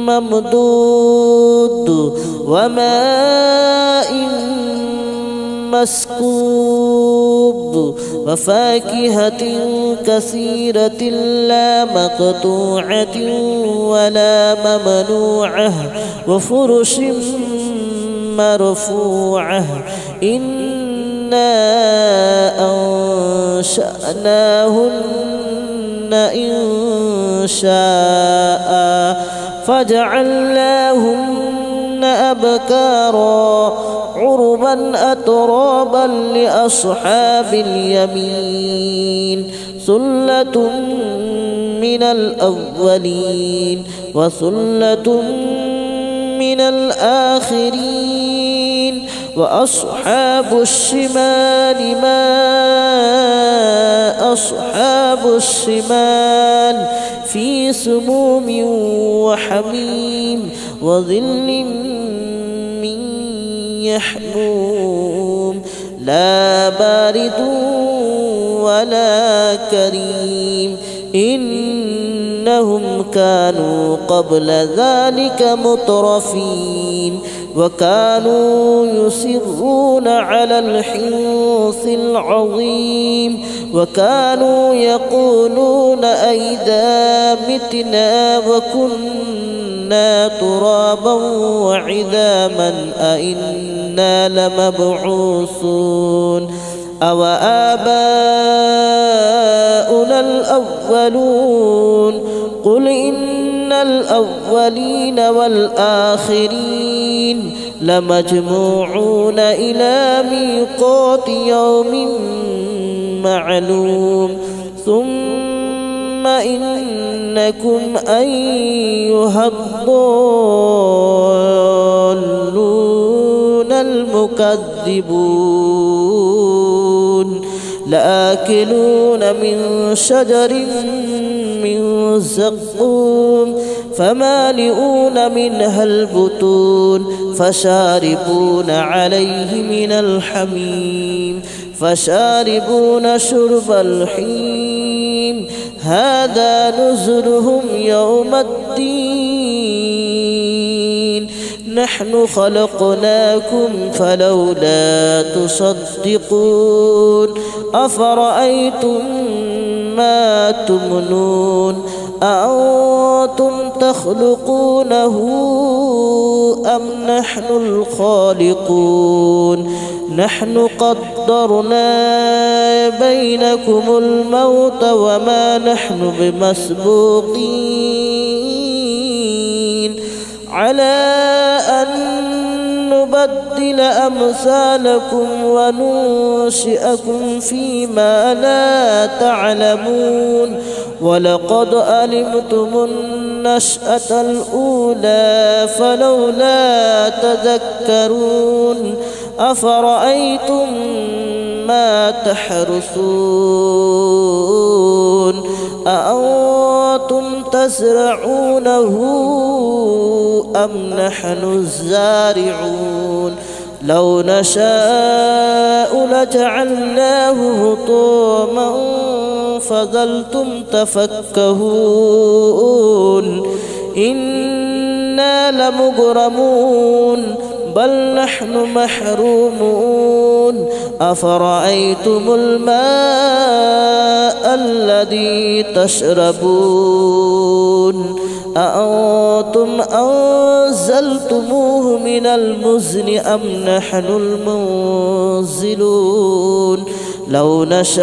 ممدود وماء مسكوب وفاكهة كثيرة لا مقطوعة ولا ممنوعة وفرش مرفوعة إنا أنشأناهن إن شاء فجعلناهن أبكارا عربا أترابا لأصحاب اليمين ثلة من الأولين وثلة من الآخرين وأصحاب الشمال ما أصحاب الشمال في سموم وحميم وظل من يحموم لا بارد ولا كريم إنهم كانوا قبل ذلك مترفين وكانوا يصرون على الحنث العظيم وكانوا يقولون أئذا متنا وكنا ترابا وعظاما أئنا لمبعوثون أو آباؤنا الأولون قل إن الأولين والآخرين لمجموعون إلى ميقات يوم معلوم ثم إنكم أيها الضالون المكذبون لآكلون من شجر من زقوم فمالئون منها البطون فشاربون عليه من الحميم فشاربون شرب الحميم هذا نزلهم يوم الدين نحن خلقناكم فلولا تصدقون أفرأيتم ما تمنون أأنتم تخلقونه أم نحن الخالقون نحن قدرنا بينكم الموت وما نحن بمسبوقين على أن نبعث نبدل أمثالكم وننشئكم فيما لا تعلمون ولقد علمتم النشأة الأولى فلولا تذكرون أفرأيتم ما تحرثون أأنتم تزرعونه أم نحن الزارعون لو نشاء لجعلناه هطاما فظلتم تفكهون إنا لمغرمون بل نحن محرومون أفرأيتم الماء الذي تشربون أأنتم أنزلتموه من المزن أم نحن المنزلون لو نشاء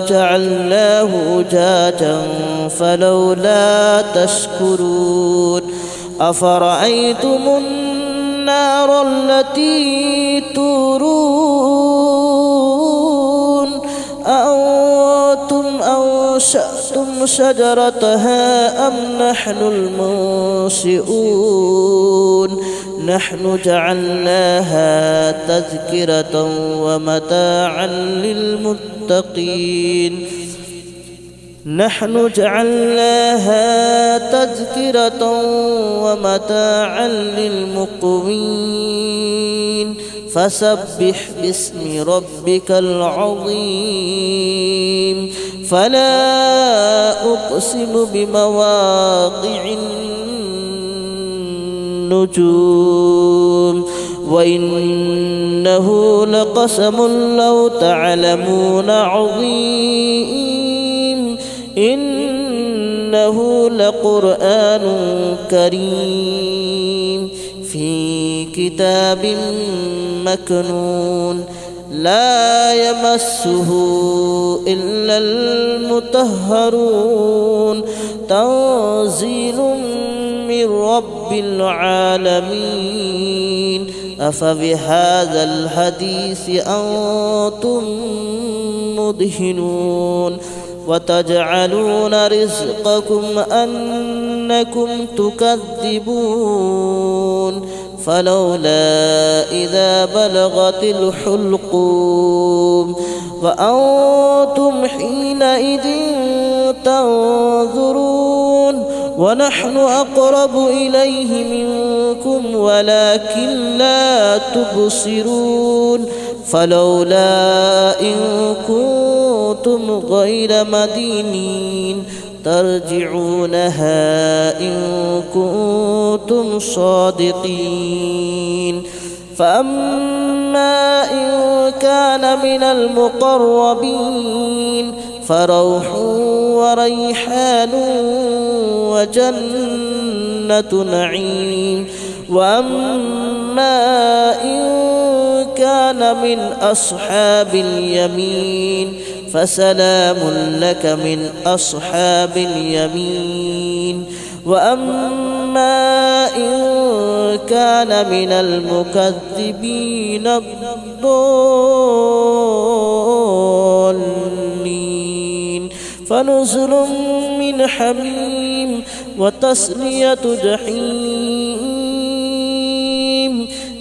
جعلناه أجاجا فلولا تشكرون أفرأيتم النار التي تورون أأنتم أنشأتم شجرتها أم نحن المنشئون نحن جعلناها تذكرة ومتاعا للمتقين نحن جعلناها تذكرة ومتاعا للمقوين فسبح باسم ربك العظيم فلا أقسم بمواقع النجوم وإنه لقسم لو تعلمون عظيم إنه لقرآن كريم في كتاب مكنون لا يمسه إلا المطهرون تنزيل من رب العالمين أفبهذا الحديث أنتم مدهنون وتجعلون رزقكم أنكم تكذبون فلولا إذا بلغت الحلقوم وأنتم حينئذ تنظرون ونحن أقرب إليه منكم ولكن لا تبصرون فلولا إن كنتم غير مدينين ترجعونها إن كنتم صادقين فأما إن كان من المقربين فروح وريحان وجنة نعيم وأما إن كان من أصحاب اليمين فسلام لك من أصحاب اليمين وأما إن كان من المكذبين الضالين فنزل من حميم وتصلية جحيم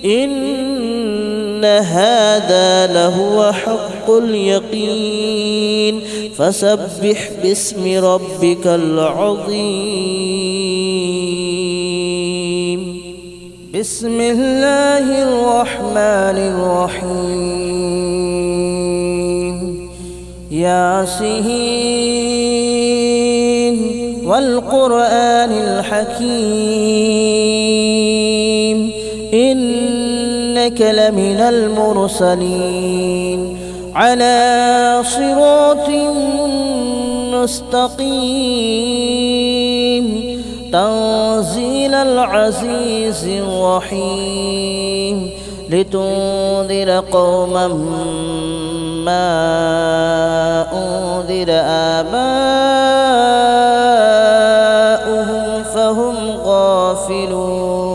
إن هذا لهو حق اليقين فسبح باسم ربك العظيم بسم الله الرحمن الرحيم ياسين والقرآن الحكيم إنك لمن المرسلين على صراط مستقيم تنزيل العزيز الرحيم لتنذر قوما ما أنذر آباؤهم فهم غافلون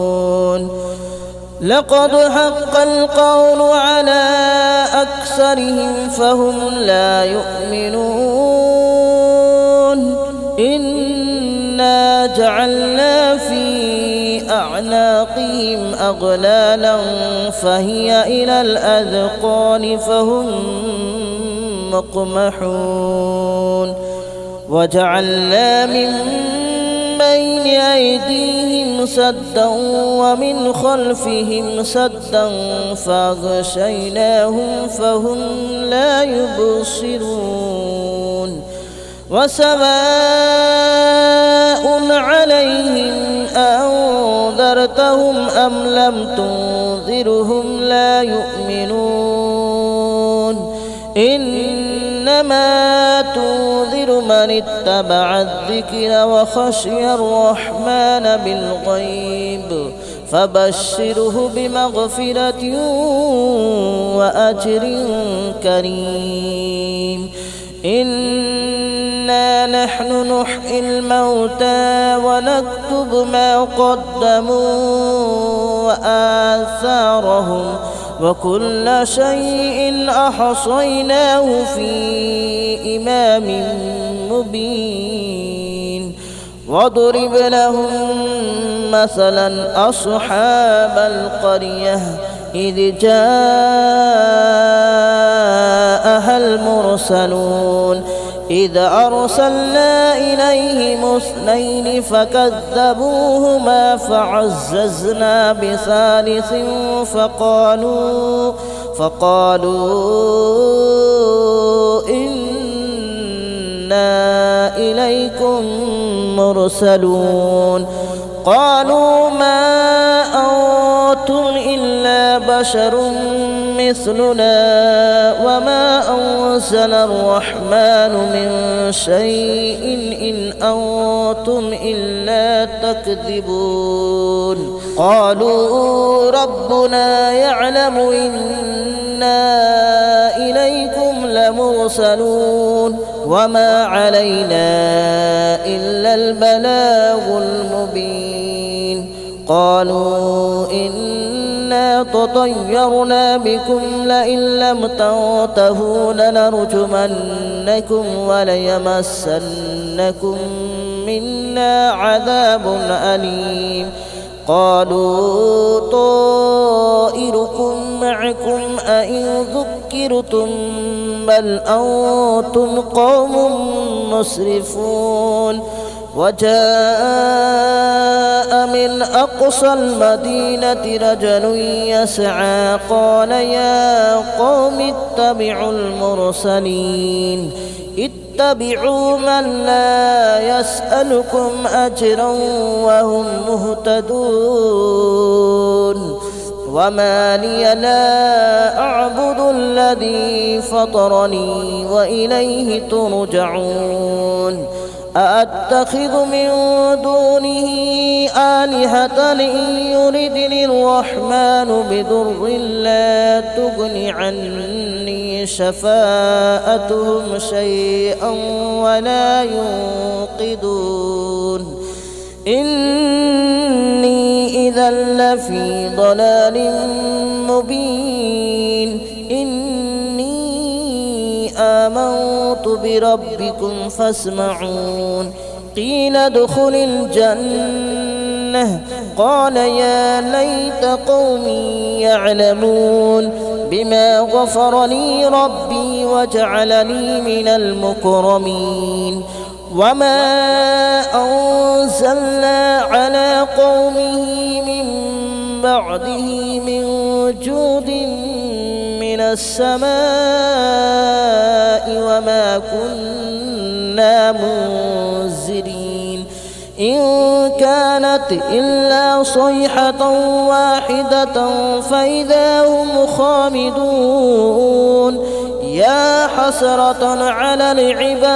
لقد حق القول على أكثرهم فهم لا يؤمنون إنا جعلنا في أعناقهم أغلالا فهي إلى الأذقان فهم مقمحون وجعلنا من بين أيديهم سدا ومن خلفهم سدا فأغشيناهم فهم لا يبصرون وسواء عليهم أنذرتهم أم لم تنذرهم لا يؤمنون إنما تنذر من اتبع الذكر وخشي الرحمن بالغيب فبشره بمغفرة وأجر كريم إنا نحن نحيي الموتى ونكتب ما قدموا وآثارهم وكل شيء أحصيناه في إمام مبين واضرب لهم مثلا أصحاب القرية إذ جاءها المرسلون إذ أرسلنا إليهم اثنين فكذبوهما فعززنا بثالث فقالوا إنا إليكم مرسلون قالوا ما أنتم إلا بشر مثلنا وما أنزل الرحمن من شيء إن أنتم إلا تكذبون قالوا ربنا يعلم إنا إليكم لمرسلون وما علينا إلا البلاغ المبين قالوا إنا تطيرنا بكم لئن لم تنتهوا لنرجمنكم وليمسنكم منا عذاب أليم قالوا طائركم معكم أئن ذكرتم بل أنتم قوم مسرفون وجاء من أقصى المدينة رجل يسعى قال يا قوم اتبعوا المرسلين اتبعوا من لا يسألكم أجرا وهم مهتدون وما لي لا أعبد الذي فطرني وإليه ترجعون أأتخذ من دونه آلهة إن يردني الرحمن بضر لا تغن عني شفاءتهم شيئا ولا ينقذون إني إذا لفي ضلال مبين آمنت بربكم فاسمعون قيل ادخل الجنة قال يا ليت قومي يعلمون بما غفر لي ربي وجعلني من المكرمين وما أنزلنا على قومه من بعده من جود من السماء وما كنا منزلين إن كانت إلا صيحة واحدة فإذا هم خامدون يا حسرة على العباد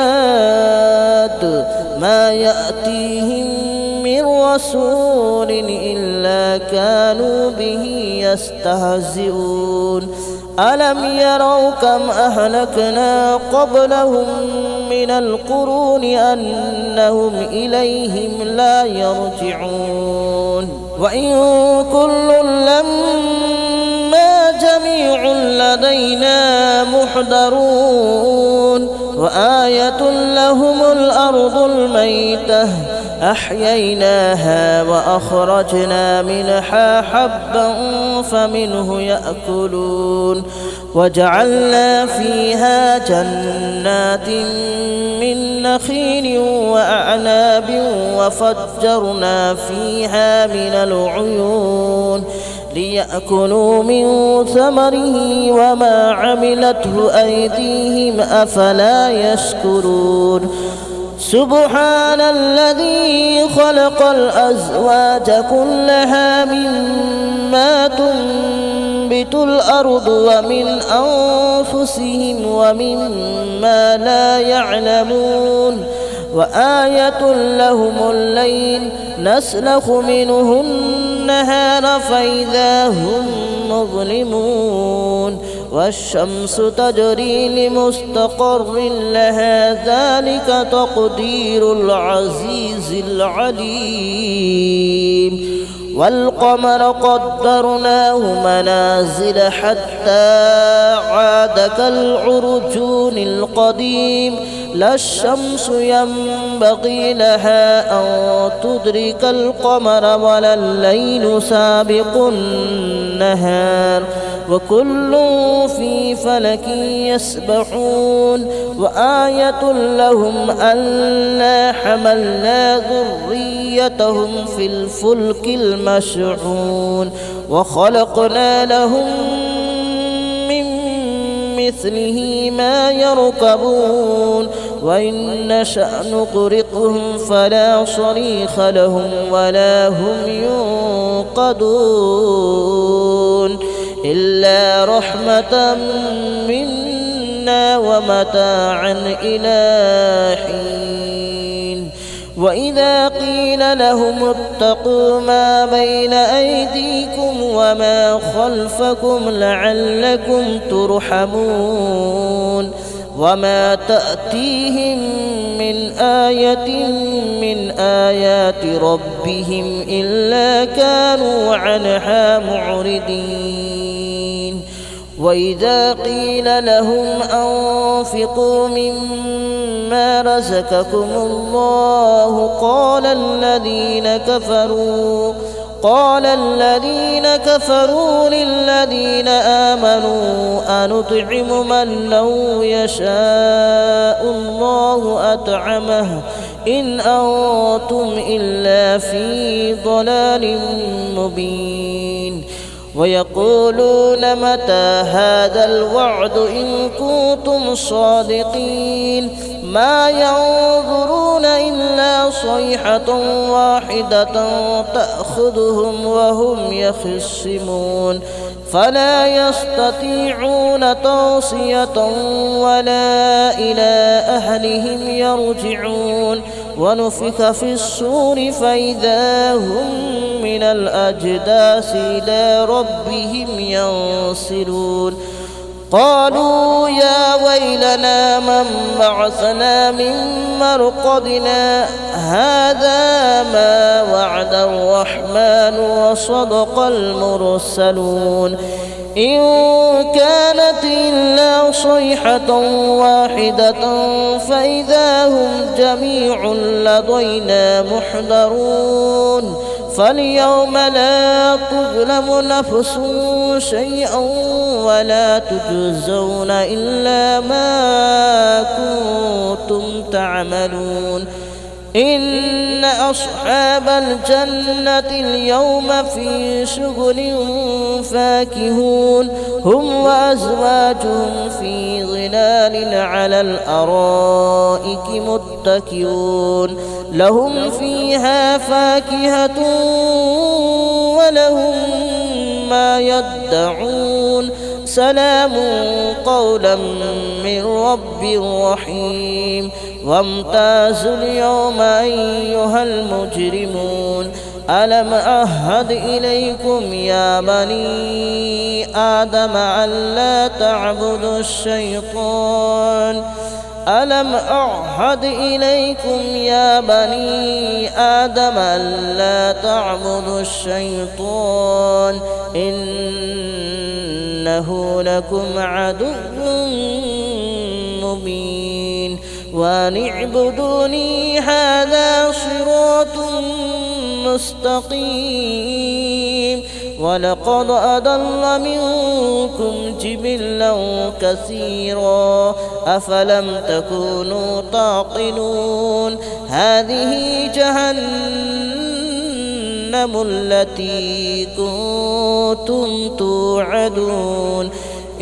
ما يأتيهم من رسول إلا كانوا به يستهزئون ألم يروا كم أهلكنا قبلهم من القرون أنهم إليهم لا يرجعون وإن كل لما جميع لدينا محضرون وآية لهم الأرض الميتة أحييناها وأخرجنا منها حبا فمنه يأكلون وجعلنا فيها جنات من نخيل وأعناب وفجرنا فيها من العيون ليأكلوا من ثمره وما عملته أيديهم أفلا يشكرون سبحان الذي خلق الأزواج كلها مما تنبت الأرض ومن أنفسهم ومما لا يعلمون وآية لهم الليل نسلخ منه النهار فإذا هم مظلمون والشمس تجري لمستقر لها ذلك تقدير العزيز العليم والقمر قدرناه منازل حتى عاد كالعرجون القديم لا الشمس ينبغي لها أن تدرك القمر ولا الليل سابق النهار وكل في فلك يسبحون وآية لهم ألا حملنا ذريتهم في الفلك المشحون وخلقنا لهم من مثله ما يركبون وإن نشأ نغرقهم فلا صريخ لهم ولا هم ينقذون إلا رحمة منا ومتاعا إلى حين وإذا قيل لهم اتقوا ما بين أيديكم وما خلفكم لعلكم ترحمون وما تأتيهم من آية من آيات ربهم إلا كانوا عنها معرضين وإذا قيل لهم أنفقوا مما رزقكم الله قال الذين كفروا للذين آمنوا أنطعم من لو يشاء الله أطعمه إن أنتم إلا في ضلال مبين ويقولون متى هذا الوعد إن كنتم صادقين ما ينظرون إلا صيحة واحدة تأخذهم وهم يخصمون فلا يستطيعون توصية ولا إلى أهلهم يرجعون ونفخ في الصور فإذا هم من الأجداث إلى ربهم ينسلون قالوا يا ويلنا من بعثنا من مرقدنا هذا ما وعد الرحمن وصدق المرسلون إن كانت إلا صيحة واحدة فإذا هم جميع لدينا محضرون فاليوم لا تظلم نفس شيئا ولا تجزون إلا ما كنتم تعملون إن أصحاب الجنة اليوم في شغل فاكهون هم وأزواجهم في ظلال على الأرائك متكئون لهم فيها فاكهة ولهم ما يدعون سلام قولا من رب رحيم وامتازوا اليوم أيها المجرمون ألم أعهد إليكم يا بني آدم ألا تعبدوا الشيطان ألم أعهد إليكم يا بني آدم ألا تعبدوا الشيطان إنه لكم عدو مبين وأن اعبدوني هذا صراط مستقيم ولقد أضل منكم جبلا كثيرا أفلم تكونوا تعقلون هذه جهنم التي كنتم توعدون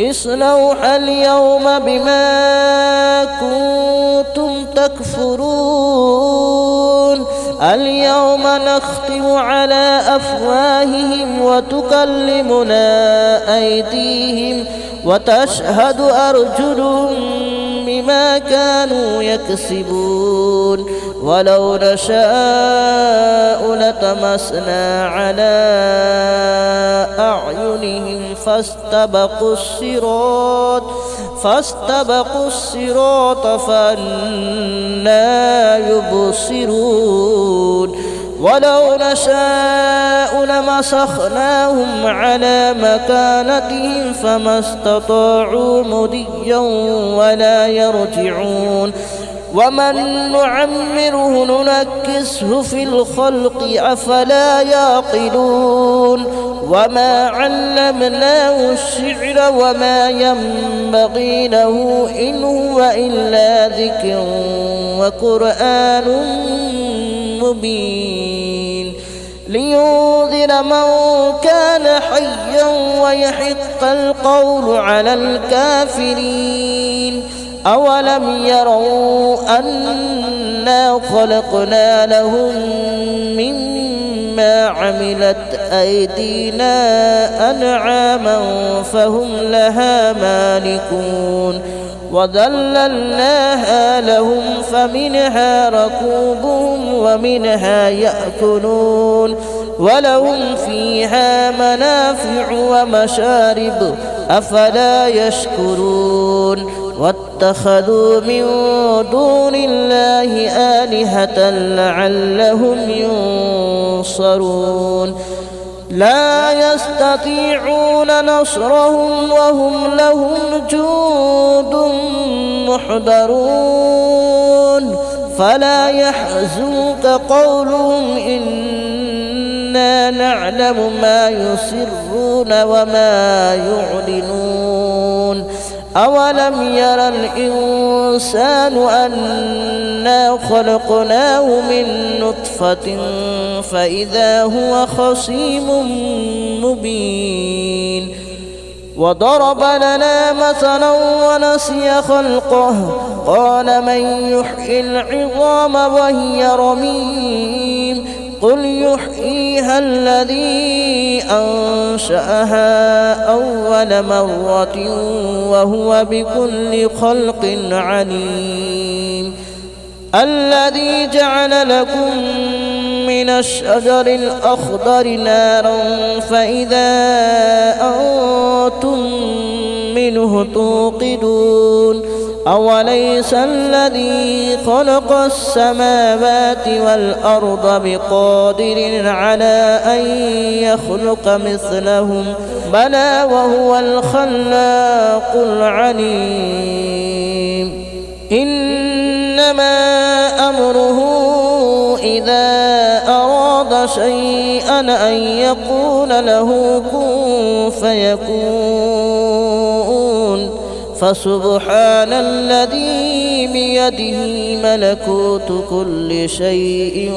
اصلوها اليوم بما كنتم تكفرون اليوم نختم على أفواههم وتكلمنا أيديهم وتشهد أرجلهم بما كانوا يكسبون ولو نشاء لطمسنا على أعينهم فاستبقوا الصراط فأنى يبصرون ولو نشاء لمسخناهم على مكانتهم فما استطاعوا مضيا ولا يرجعون ومن نعمره ننكسه في الخلق أفلا يعقلون وما علمناه الشعر وما ينبغي له إن هو إلا ذكر وقرآن مبين لينذر من كان حيا ويحق القول على الكافرين أولم يروا أنا خلقنا لهم مما عملت أيدينا أنعاما فهم لها مالكون وذللناها لهم فمنها ركوبهم ومنها يأكلون ولهم فيها منافع ومشارب أفلا يشكرون واتخذوا من دون الله آلهة لعلهم ينصرون لا يستطيعون نصرهم وهم لهم جند محضرون فلا يحزنك قولهم إنا نعلم ما يسرون وما يعلنون أولم يرى الإنسان أنا خلقناه من نطفة فإذا هو خصيم مبين وضرب لنا مثلا ونسي خلقه قال من يحيي العظام وهي رميم قل يحييها الذي أنشأها أول مرة وهو بكل خلق عليم الذي جعل لكم من الشجر الأخضر نارا فإذا أنتم منه توقدون أوليس الذي خلق السماوات والأرض بقادر على أن يخلق مثلهم بلى وهو الخلاق العليم إنما أمره إذا أراد شيئا أن يقول له كن فيكون فسبحان الذي بيده ملكوت كل شيء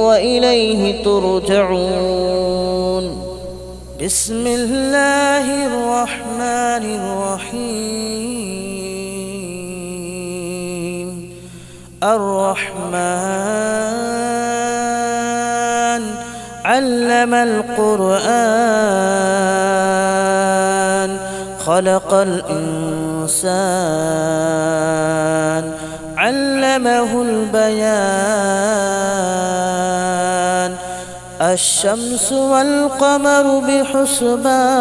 وإليه ترجعون بسم الله الرحمن الرحيم الرحمن علم القرآن خلق الإنسان علمه البيان الشمس والقمر بحسبان